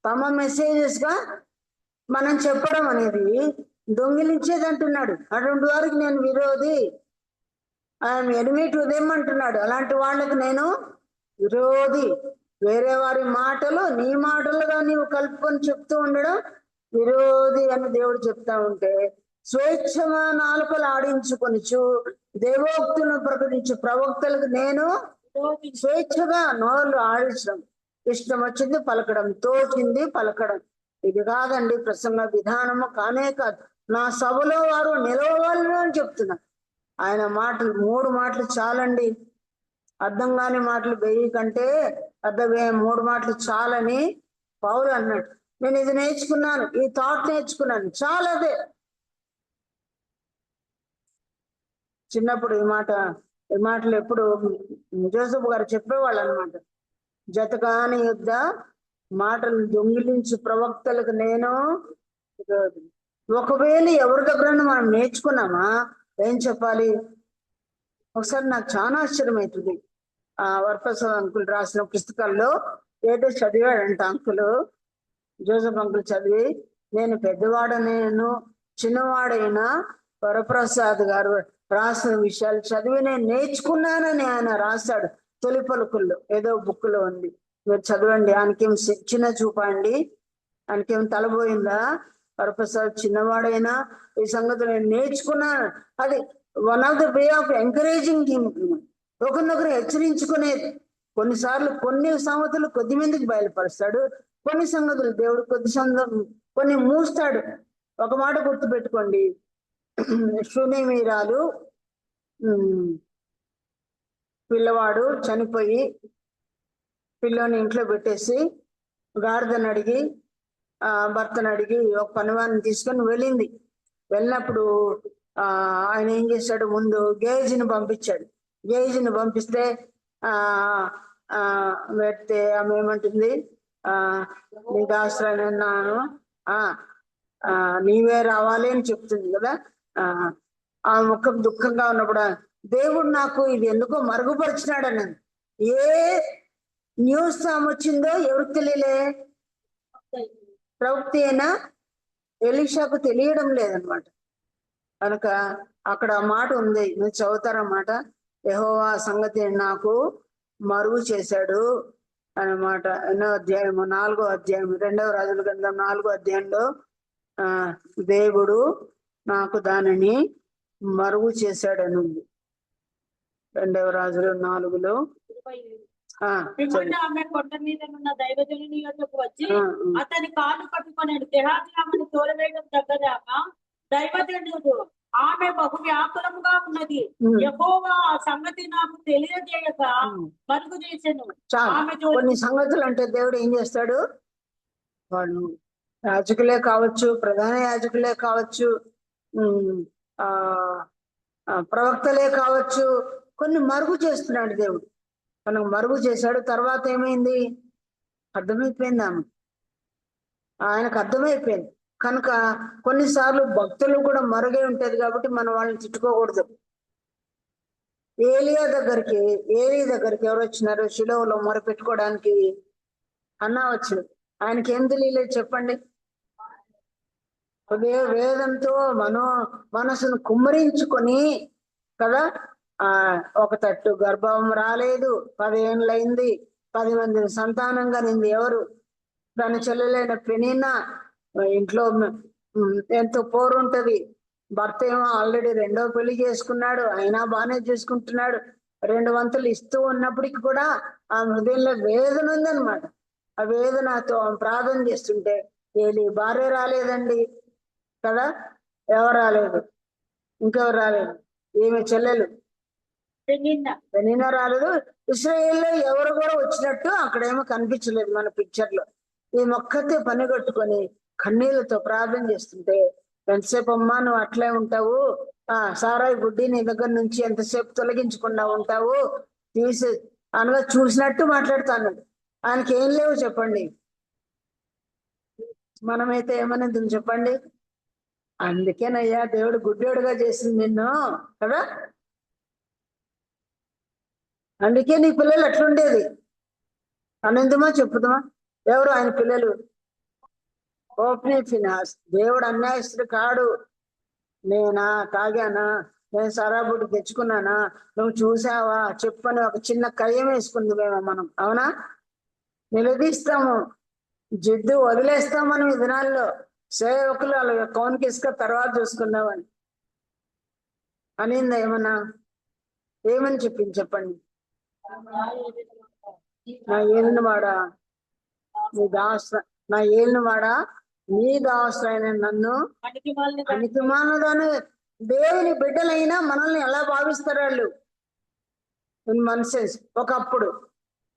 తమ మెసేజెస్ గా మనం చెప్పడం అనేది దొంగిలించేది అంటున్నాడు. అటువంటి వారికి నేను విరోధి, ఐఎమ్ ఎనిమీ టు దెమ్ అంటున్నాడు. అలాంటి వాళ్ళకి నేను విరోధి. వేరే వారి మాటలు నీ మాటలుగా నీవు కలుపుకొని చెప్తూ ఉండడం విరోధి అని దేవుడు చెప్తా ఉంటే, స్వేచ్ఛగా నాలుకలు ఆడించుకొనిచు దేవోక్తులను ప్రకటించు ప్రవక్తలకు నేను స్వేచ్ఛగా నోళ్ళు ఆడించడం, ఇష్టం వచ్చింది పలకడం, తోచింది పలకడం. ఇది కాదండి ప్రసంగ విధానము, కానే కాదు. నా సభలో వారు నిలవవాలని అని చెప్తున్నారు. ఆయన మాటలు 3 మాటలు చాలండి. అర్థం కాని మాటలు 1000 కంటే అర్థమయ్యే 3 మాటలు చాలని పౌలు అన్నాడు. నేను ఇది నేర్చుకున్నాను, ఈ థాట్ నేర్చుకున్నాను, చాలదే. చిన్నప్పుడు ఈ మాటలు ఎప్పుడు జోసెఫ్ గారు చెప్పేవాళ్ళు అనమాట. జతకాని యుద్ధ మాటలు దొంగిలించు ప్రవక్తలకు నేను. ఒకవేళ ఎవరి దగ్గర మనం నేర్చుకున్నామా ఏం చెప్పాలి? ఒకసారి నాకు చాలా ఆశ్చర్యమవుతుంది. వరప్రసాద్ అంకుల్ రాసిన పుస్తకాల్లో ఏదో చదివాడంట అంకుల్, జోసెఫ్ అంకుల్ చదివి, నేను పెద్దవాడనేను చిన్నవాడైనా వరప్రసాద్ గారు రాసిన విషయాలు చదివి నేను నేర్చుకున్నానని ఆయన రాశాడు. తొలి పలుకుల్లో ఏదో బుక్ లో ఉంది, మీరు చదవండి. ఆయనకేం చిన్న చూపా అండి? ఆయనకేం తలపోయిందా? వరప్రసాద్ చిన్నవాడైనా ఈ సంగతి నేను నేర్చుకున్నాను. అది one of the way of encouraging him. ఒకరినొకరు హెచ్చరించుకునేది. కొన్నిసార్లు కొన్ని సంగతులు కొద్ది మందికి బయలుపరుస్తాడు, కొన్ని సంగతులు దేవుడు కొన్ని మూస్తాడు. ఒక మాట గుర్తుపెట్టుకోండి, షూనేమీరాలు పిల్లవాడు చనిపోయి పిల్లోని ఇంట్లో పెట్టేసి గాడిదని అడిగి భర్తను అడిగి ఒక పనివాడిని తీసుకొని వెళ్ళింది. వెళ్ళినప్పుడు ఆయన ఏం చేశాడు? ముందు గేజ్ని పంపించాడు. గేజ్ని పంపిస్తే పెడితే ఆమె ఏమంటుంది? నీ దాసురాలన్నాను, నీవే రావాలి అని చెప్తుంది కదా. ఆ ముఖం దుఃఖంగా ఉన్నప్పుడు దేవుడు నాకు ఇది ఎందుకో మరుగుపరిచినాడని. ఏ న్యూస్ వచ్చిందో ఎవరికి తెలియలే? ప్రవక్త అయినా ఎలీషాకు తెలియడం లేదనమాట. కనుక అక్కడ మాట ఉంది, మీరు చదువుతారన్నమాట. యెహోవా సంగతి నాకు మరుగు చేశాడు అన్నమాట. ఎన్నో అధ్యాయము? 4వ అధ్యాయం, 2వ రాజుల గ్రంథం 4వ అధ్యాయంలో దేవుడు నాకు దానిని మరుగు చేశాడని ఉంది. 2వ రాజులు 4లో. ఆమె కొండ మీద ఉన్న దైవజనుని యొద్దకు వచ్చి అతని కాలు పట్టుకున్నాడు. గెహాజీ ఆమెను తోలవేయడం దగ్గరగా దైవజనుడు ఆమె బహు వ్యాకులముగా ఉన్నది, యెహోవా ఆ సంగతి నాకు తెలియజేయక మరుగు చేశాను. కొన్ని సంగతులు అంటే దేవుడు ఏం చేస్తాడు? వాళ్ళు యాజకులే కావచ్చు, ప్రధాన యాజకులే కావచ్చు, ప్రవక్తలే కావచ్చు, కొన్ని మరుగు చేస్తున్నాడు దేవుడు. మనకు మరుగు చేశాడు. తర్వాత ఏమైంది? అర్థమైపోయింది ఆమె, ఆయనకు అర్థమైపోయింది. కనుక కొన్నిసార్లు భక్తులు కూడా మరుగే ఉంటది కాబట్టి మనం వాళ్ళని తిట్టుకోకూడదు. ఏలీ దగ్గరికి ఎవరు వచ్చినారు? షిలోహులో మొర పెట్టుకోవడానికి అన్నా వచ్చింది. ఆయనకి ఏం తెలియలేదు చెప్పండి? వేదంతో మనసును కుమ్మరించుకొని కదా, ఒక తట్టు గర్భం రాలేదు, 10 ఏళ్ళైంది, 10 మంది సంతానంగా నింది ఎవరు? తన చెల్లెలైన పెనీనా. ఇంట్లో ఎంతో పోరు ఉంటది. భర్త ఏమో ఆల్రెడీ 2వ పెళ్లి చేసుకున్నాడు, అయినా బాగానే చేసుకుంటున్నాడు. 2 వంతులు ఇస్తూ ఉన్నప్పటికీ కూడా ఆ హృదయంలో వేదన ఉందన్నమాట. ఆ వేదనతో ప్రార్థన చేస్తుంటే ఏలి భార్య రాలేదండి కదా, ఎవరు రాలేదు, ఇంకెవరు రాలేదు, ఈమె చెల్లెలు పెనీనా రాలేదు. ఇశ్రాయేల్లో ఎవరు కూడా వచ్చినట్టు అక్కడేమో కనిపించలేదు మన పిక్చర్ లో. ఈ మొక్కతే పని కట్టుకొని కన్నీళ్లతో ప్రార్థన చేస్తుంటే, ఎంతసేపు అమ్మా నువ్వు అట్లే ఉంటావు, సారాయి గుడ్డి నీ దగ్గర నుంచి ఎంతసేపు తొలగించకుండా ఉంటావు, అనగా చూసినట్టు మాట్లాడుతా అన్నాడు. ఆయనకి ఏం లేవు చెప్పండి. మనమైతే ఏమనేది చెప్పండి. అందుకేనయ్యా దేవుడు గుడ్డోడుగా చేసింది నిన్ను కదా. అందుకే నీ పిల్లలు ఎట్లుండేది అనేందుమా చెప్పుదామా. ఎవరు ఆయన పిల్లలు? ఓప్నీ ఫినాస్. దేవుడు అన్యాయస్తుడు కాడు. నేనా తాగానా, నేను సరాబుడ్డు తెచ్చుకున్నానా, నువ్వు చూసావా చెప్పని ఒక చిన్న కయ్యం వేసుకుంది మనం, అవునా? నిలదీస్తాము, జిడ్డు వదిలేస్తాం మనం ఈ దినాల్లో. సేవకులు వాళ్ళ కౌన్కి ఇసుక తర్వాత చూసుకున్నామని అనిందా ఏమన్నా? ఏమని చెప్పింది చెప్పండి. నా ఏలిన వాడా, నీ దాస, నా ఏలిన వాడా, నీ దాసులైన నన్ను పనికిమాలదాను. దేవుని బిడ్డలైనా మనల్ని ఎలా భావిస్తారు వాళ్ళు? ఇన్ మన్సెన్స్ ఒకప్పుడు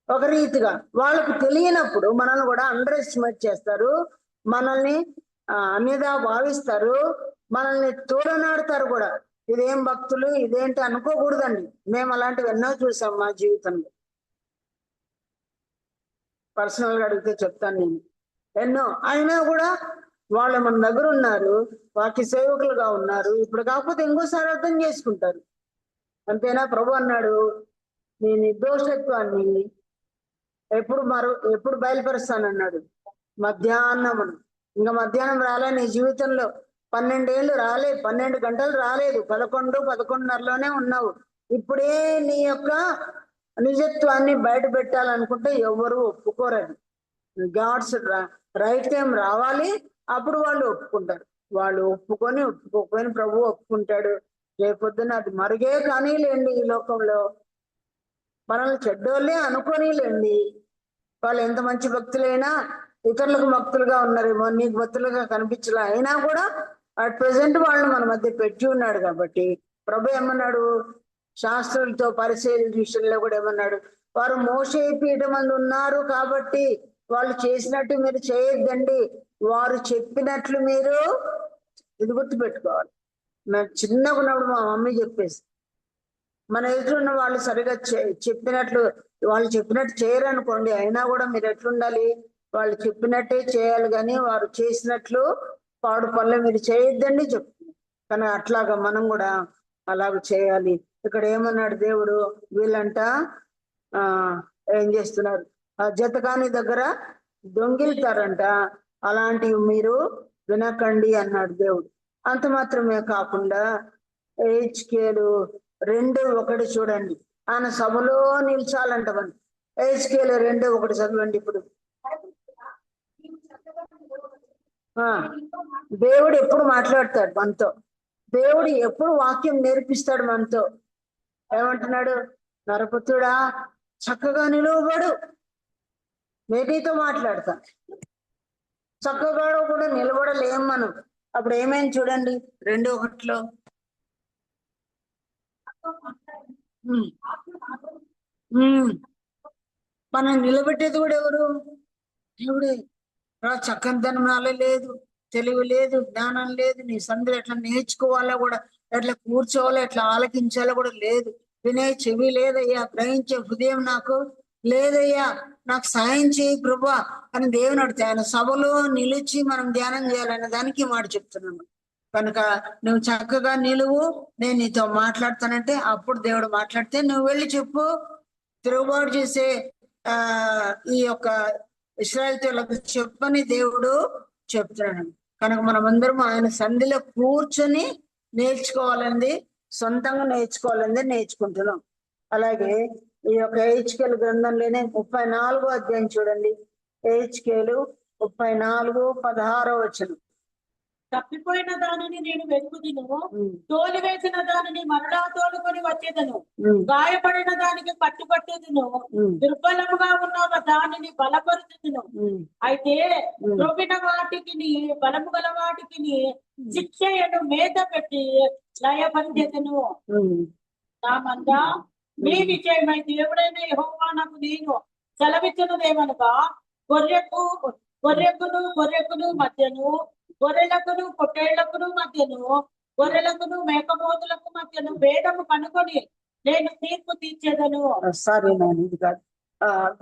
ఒక రీతిగా, వాళ్ళకు తెలియనప్పుడు మనల్ని కూడా అండర్ ఎస్టిమేట్ చేస్తారు, మనల్ని అన్యదా భావిస్తారు, మనల్ని తోడనాడుతారు కూడా. ఇదేం భక్తులు, ఇదేంటి అనుకోకూడదండి. మేము అలాంటివి ఎన్నో చూసాం మా జీవితంలో. పర్సనల్ గా అడిగితే చెప్తాను నేను. ఎన్నో. అయినా కూడా వాళ్ళు మన దగ్గర ఉన్నారు, వాకి సేవకులుగా ఉన్నారు. ఇప్పుడు కాకపోతే ఇంకోసారి అర్థం చేసుకుంటారు. అంతేనా? ప్రభు అన్నాడు, నీ నిర్దోషత్వాన్ని ఎప్పుడు బయలుపరుస్తానన్నాడు? మధ్యాహ్నం. ఇంకా మధ్యాహ్నం రాలే నీ జీవితంలో. 12 ఏళ్ళు రాలే, 12 గంటలు రాలేదు, 11, 11:30లోనే ఉన్నావు. ఇప్పుడే నీ యొక్క నిజత్వాన్ని బయట పెట్టాలనుకుంటే ఎవరు ఒప్పుకోరని. గాడ్స్ రైట్ టైం రావాలి, అప్పుడు వాళ్ళు ఒప్పుకుంటారు. వాళ్ళు ఒప్పుకోకపోయిన ప్రభు ఒప్పుకుంటాడు. రేపొద్దున అది మరుగే కానీ లేండి. ఈ లోకంలో మనల్ని చెడ్డోళ్ళే అనుకోని లేండి. వాళ్ళు ఎంత మంచి భక్తులైనా ఇతరులకు భక్తులుగా ఉన్నారేమో, నీకు భక్తులుగా కనిపించలే. అయినా కూడా అట్ ప్రెసెంట్ వాళ్ళు మన మధ్య పెట్టి ఉన్నాడు. కాబట్టి ప్రభు ఏమన్నాడు? శాస్త్రులతో పరిశీలన విషయంలో కూడా ఏమన్నాడు? వారు మోషే పీఠ మంది ఉన్నారు కాబట్టి వాళ్ళు చేసినట్టు మీరు చేయొద్దండి, వారు చెప్పినట్లు మీరు. ఇది గుర్తుపెట్టుకోవాలి. నాకు చిన్నగా ఉన్నప్పుడు మా మమ్మీ చెప్పేసి, మన ఎదురున్న వాళ్ళు సరిగా వాళ్ళు చెప్పినట్టు చేయరు అనుకోండి, అయినా కూడా మీరు ఎట్లుండాలి? వాళ్ళు చెప్పినట్టే చేయాలి, కానీ వారు చేసినట్లు పాడు పనులు మీరు చేయొద్దండి చెప్తున్నారు. కానీ అట్లాగా మనం కూడా అలాగ చేయాలి. ఇక్కడ ఏమన్నాడు దేవుడు? వీళ్ళంట ఏం చేస్తున్నారు? ఆ జతకాని దగ్గర దొంగిలుతారంట, అలాంటివి మీరు వినకండి అన్నాడు దేవుడు. అంత మాత్రమే కాకుండా హెచ్కేలు 2:1 చూడండి. ఆయన సభలో నిల్చాలంట మనం. హెచ్కేలు 2:1 చదవండి ఇప్పుడు. దేవుడు ఎప్పుడు మాట్లాడతాడు మనతో? దేవుడు ఎప్పుడు వాక్యం నేర్పిస్తాడు మనతో? ఏమంటున్నాడు? నరపుత్రుడా చక్కగా నిలువబడు, మేటీతో మాట్లాడతా. చక్కగా కూడా నిలబడలేం మనం. అప్పుడు ఏమైంది చూడండి 2:1. మనం నిలబెట్టేది కూడా ఎవరు? దేవుడే. చక్కనితనం నాలో లేదు, తెలివి లేదు, జ్ఞానం లేదు, నీ సందులో ఎట్లా నేర్చుకోవాలో కూడా, ఎట్లా కూర్చోవాలో, ఎట్లా ఆలకించాలో కూడా లేదు. వినే చెవి లేదయ్యా, గ్రహించే హృదయం నాకు లేదయ్యా, నాకు సాయం చేయి ప్రభా అని దేవుని అడితే, ఆయన సభలో నిలిచి మనం ధ్యానం చేయాలనే దానికి మాట చెప్తున్నాను. కనుక నువ్వు చక్కగా నిలువు, నేను నీతో మాట్లాడతానంటే అప్పుడు దేవుడు మాట్లాడితే నువ్వు వెళ్ళి చెప్పు. తిరుగుబాటు చేసే ఈ యొక్క ఇశ్రాయేలీయులకు చెప్పని దేవుడు చెప్తున్నాడు. కనుక మనం అందరం ఆయన సంధిలో కూర్చొని నేర్చుకోవాలండి, సొంతంగా నేర్చుకుంటున్నాం. అలాగే ఈ యొక్క హెచ్కేలు గ్రంథంలోనే 34వ అధ్యాయం చూడండి. హెచ్కేలు 34:16. తప్పిపోయిన దానిని నేను వెతుకుదును, తోలివేసిన దానిని మరలా తోలుకొని వచ్చేదను, గాయపడిన దానికి కట్టుబట్టేదును, దుర్బలముగా ఉన్న దానిని బలపరుచుదును. అయితే త్రొవ్విన వాటికి, బలము గల వాటికి శిక్షను మీద పెట్టి లయపరిచెదను. నా మంద మీ విజయమై దేవుడైన యెహోవా నాకు నేను సెలవిచ్చినదేమనగా, గొర్రెకును మధ్యను, గొర్రెలకును పొట్టేళ్లకును మధ్యను, గొర్రెలకును మేకపోతులకు మధ్యను భేదము కనుకొని నేను తీర్పు తీర్చేదను. సారీ నేను ఇది కాదు.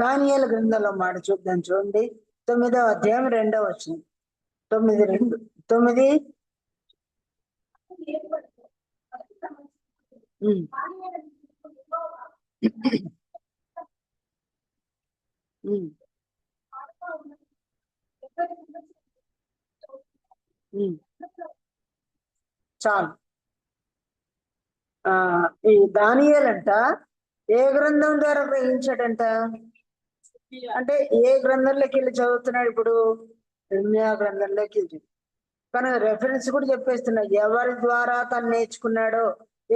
దానియేలు గ్రంథంలో మాట చూద్దాం, చూడండి 9వ అధ్యాయం 2వ వచనం. 9:2 9. చాలు. ఈ దానియేలంట ఏ గ్రంథం ద్వారా గ్రహించాడంట? అంటే ఏ గ్రంథంలోకి వెళ్ళి చదువుతున్నాడు ఇప్పుడు? ఇర్మీయా గ్రంథంలోకి వెళ్ళి. కానీ రెఫరెన్స్ కూడా చెప్పేస్తున్నా, ఎవరి ద్వారా తను నేర్చుకున్నాడో,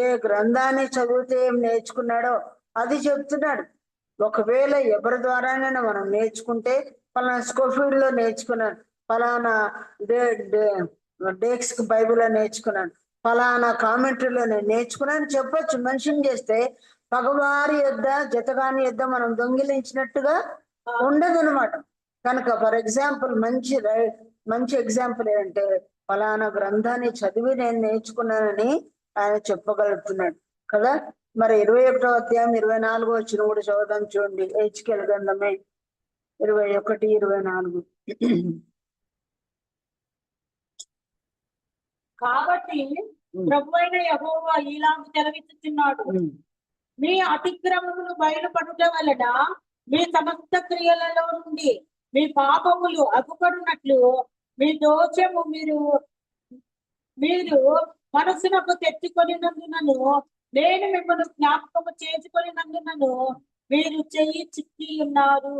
ఏ గ్రంథాన్ని చదివితే ఏం నేర్చుకున్నాడో అది చెప్తున్నాడు. ఒకవేళ ఎవరి ద్వారానైనా మనం నేర్చుకుంటే, పలానా స్కోఫీల్డ్ లో నేర్చుకున్నాను, పలానా డేక్స్ బైబిల్లో నేర్చుకున్నాను, ఫలానా కామెంటరీలో నేను నేర్చుకున్నాను చెప్పొచ్చు. మెన్షన్ చేస్తే పగవారి యొద్ద జతగాని యొద్ద మనం దొంగిలించినట్టుగా ఉండదు అనమాట. కనుక ఫర్ ఎగ్జాంపుల్ మంచి ఎగ్జాంపుల్ ఏంటంటే, ఫలానా గ్రంథాన్ని చదివి నేను నేర్చుకున్నానని ఆయన చెప్పగలుగుతున్నాడు కదా. మరి 21వ అధ్యాయం 24వ వచనం కూడా చదువుదాం, చూడండి. హెచ్కేల్ గ్రంథమే 21:24. కాబట్టి ప్రభువైన యెహోవా ఈలాగు సెలవిచ్చుచున్నాడు, మీ అతిక్రమములు బయలుపడుట వలన మీ సమస్త క్రియలలో నుండి మీ పాపములు అగుపడినట్లు మీ దోషము మీరు మనసునకు తెచ్చుకొనినందునను, నేను మిమ్మల్ని జ్ఞాపకము చేసుకొనినందునను మీరు చెయ్యి చిక్కి ఉన్నారు.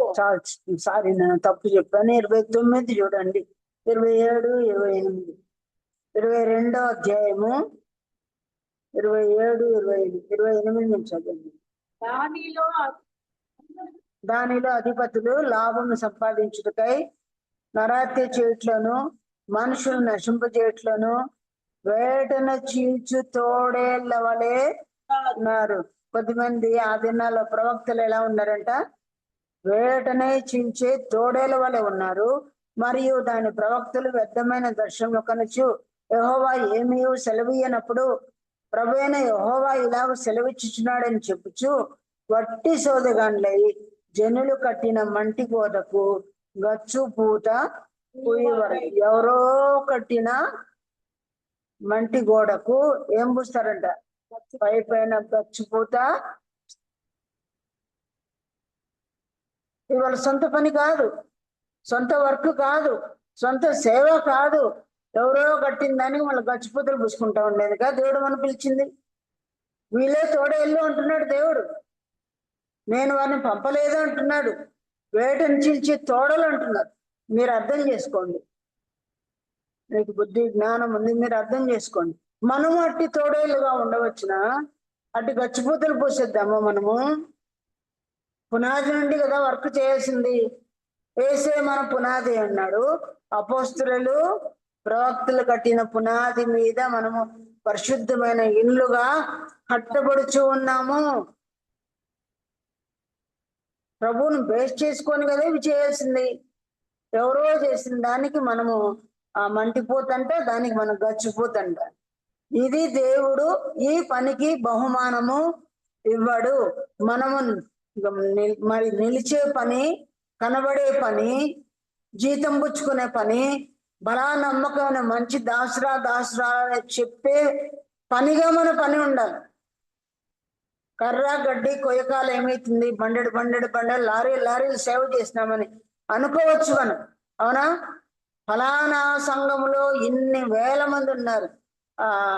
సారీ నేను తప్పు చెప్పాను. 29 చూడండి, 27, 28, 22వ అధ్యాయము 27, 25, 28 నుంచి చదవండి. దానిలో అధిపతులు లాభము సంపాదించుటకై నరహత్య చేయట్లను, మనుషులు నశింపజేయట్లను, వేటన చీల్చు తోడేళ్ల వలె ఉన్నారు. కొద్దిమంది ఆ దినాల్లో ప్రవక్తలు ఎలా ఉన్నారంట? వేటనే చీల్చే తోడేళ్ల వలె ఉన్నారు. మరియు దాని ప్రవక్తలు వ్యర్థమైన దర్శనంలో కనుచు యెహోవా ఏమీ సెలవీయనప్పుడు ప్రభువైన యెహోవా ఇలాగ సెలవిచ్చుచున్నాడని చెప్పుచు వట్టి సోదగాండ్లై జనులు కట్టిన మంటి గోడకు గచ్చు పూత పూయవరు. ఎవరో కట్టిన మంటి గోడకు ఏం పూస్తారంట? పైన గచ్చు పూత. ఇది వాళ్ళ సొంత పని కాదు, సొంత వర్క్ కాదు, సొంత సేవ కాదు. ఎవరో కట్టిన దానికి వాళ్ళ గచ్చిపూతలు పూసుకుంటా ఉండేది కదా దేవుడు మనం పిలిచింది. వీళ్ళే తోడేళ్ళు అంటున్నాడు దేవుడు, నేను వారిని పంపలేదు అంటున్నాడు. వేటను చీల్చి తోడలు అంటున్నారు. మీరు అర్థం చేసుకోండి, మీకు బుద్ధి జ్ఞానం ఉంది, మీరు అర్థం చేసుకోండి. మనము అట్టి తోడేళ్ళుగా ఉండవచ్చునా? అట్టి గచ్చిపూతలు పూసేద్దామా మనము? పునాది నుండి కదా వర్క్ చేయాల్సింది. ఏసే మన పునాది అన్నాడు. అపోస్తులు ప్రవక్తలు కట్టిన పునాది మీద మనము పరిశుద్ధమైన ఇల్లుగా కట్టబడుచు ఉన్నాము. ప్రభువును బేస్ చేసుకొని కదా ఇవి చేయాల్సింది. ఎవరో చేసిన దానికి మనము ఆ మంటిపోతంటే దానికి మనం గచ్చిపోతంట. ఇది దేవుడు ఈ పనికి బహుమానము ఇవ్వడు. మనము మరి నిలిచే పని, కనబడే పని, జీతం పుచ్చుకునే పని, బలా నమ్మకమైన మంచి దాసురా అని చెప్పే పనిగా మన పని ఉండాలి. కర్ర గడ్డి కొయ్యకాలు ఏమైతుంది, బండెడు లారీలు సేవ చేసినామని అనుకోవచ్చు మనం, అవునా? ఫలానా సంఘములో ఇన్ని వేల మంది ఉన్నారు,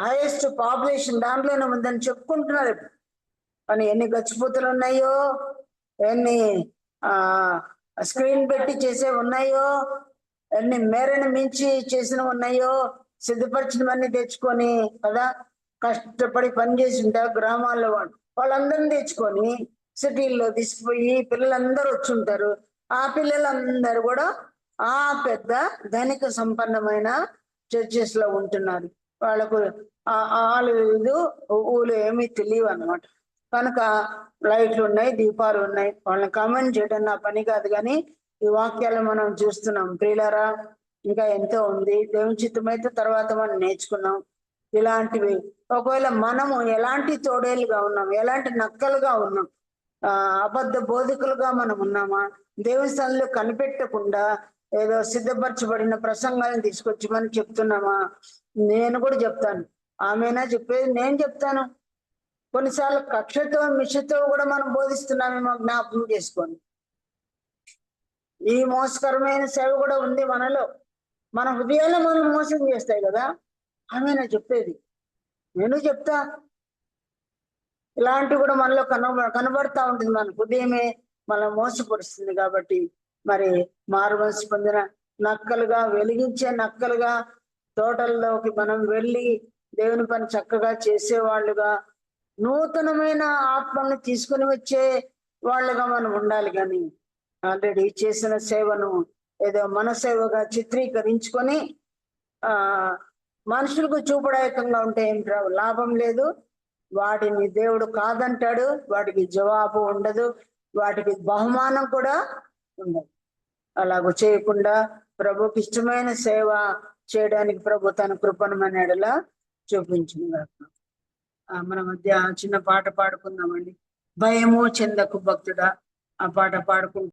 హైయెస్ట్ పాపులేషన్ దాంట్లోనే ఉందని చెప్పుకుంటున్నారు. కానీ ఎన్ని గచ్చిపూతలు ఉన్నాయో, ఎన్ని స్క్రీన్ పెట్టి చేసే ఉన్నాయో, ఎన్ని మేరని మించి చేసినవి ఉన్నాయో, సిద్ధపరిచినవన్నీ తెచ్చుకొని కదా కష్టపడి పనిచేసి ఉంటారు గ్రామాల్లో. వాళ్ళందరినీ తెచ్చుకొని సిటీల్లో తీసుకుపోయి పిల్లలందరూ వచ్చి ఉంటారు. ఆ పిల్లలందరూ కూడా ఆ పెద్ద ధనిక సంపన్నమైన చర్చెస్ లో ఉంటున్నారు. వాళ్ళకు ఊళ్ళు ఏమీ తెలియవు అన్నమాట. కనుక లైట్లు ఉన్నాయి, దీపాలు ఉన్నాయి. వాళ్ళని కామెంట్ చేయడం నా పని కాదు. కానీ ఈ వాక్యాలు మనం చూస్తున్నాం ప్రియులారా, ఇంకా ఎంతో ఉంది. దేవుని చిత్తమైతే తర్వాత మనం నేర్చుకున్నాం. ఇలాంటివి. ఒకవేళ మనము ఎలాంటి తోడేలుగా ఉన్నాం, ఎలాంటి నక్కలుగా ఉన్నాం, అబద్ధ బోధకులుగా మనం ఉన్నామా, దేవుని స్థలంలో కనిపెట్టకుండా ఏదో సిద్ధపరచబడిన ప్రసంగాలను తీసుకొచ్చి మనం చెప్తున్నామా? నేను కూడా చెప్తాను, ఆమెనా చెప్పేది, నేను చెప్తాను. కొన్నిసార్లు కక్షతో మిషతో కూడా మనం బోధిస్తున్నామేమో జ్ఞాపకం చేసుకోండి. ఈ మోసకరమైన సేవ కూడా ఉంది మనలో. మన హృదయాల్లో మనం మోసం చేస్తాయి కదా, ఆమెనా చెప్పేది, నేను చెప్తా. ఇలాంటివి కూడా మనలో కనబడతా ఉంటుంది. మన హృదయమే మనం మోసపరుస్తుంది. కాబట్టి మరి మారుమనసు పొందిన నక్కలుగా, వెలిగించే నక్కలుగా తోటల్లోకి మనం వెళ్ళి దేవుని పని చక్కగా చేసేవాళ్ళుగా, నూతనమైన ఆత్మల్ని తీసుకుని వచ్చే వాళ్ళుగా మనం ఉండాలి. కానీ ఆల్రెడీ చేసిన సేవను ఏదో మన సేవగా చిత్రీకరించుకొని మనుషులకు చూపడాయకంగా ఉంటే ఏం లాభం లేదు. వాటిని దేవుడు కాదంటాడు, వాటికి జవాబు ఉండదు, వాటికి బహుమానం కూడా ఉండదు. అలాగ చేయకుండా ప్రభుకి ఇష్టమైన సేవ చేయడానికి ప్రభు తన కృపను మన ఎడల చూపించింది. మన మధ్య చిన్న పాట పాడుకుందామండి. భయము చెందకు భక్తుడా, ఆ పాట పాడుకుంటూ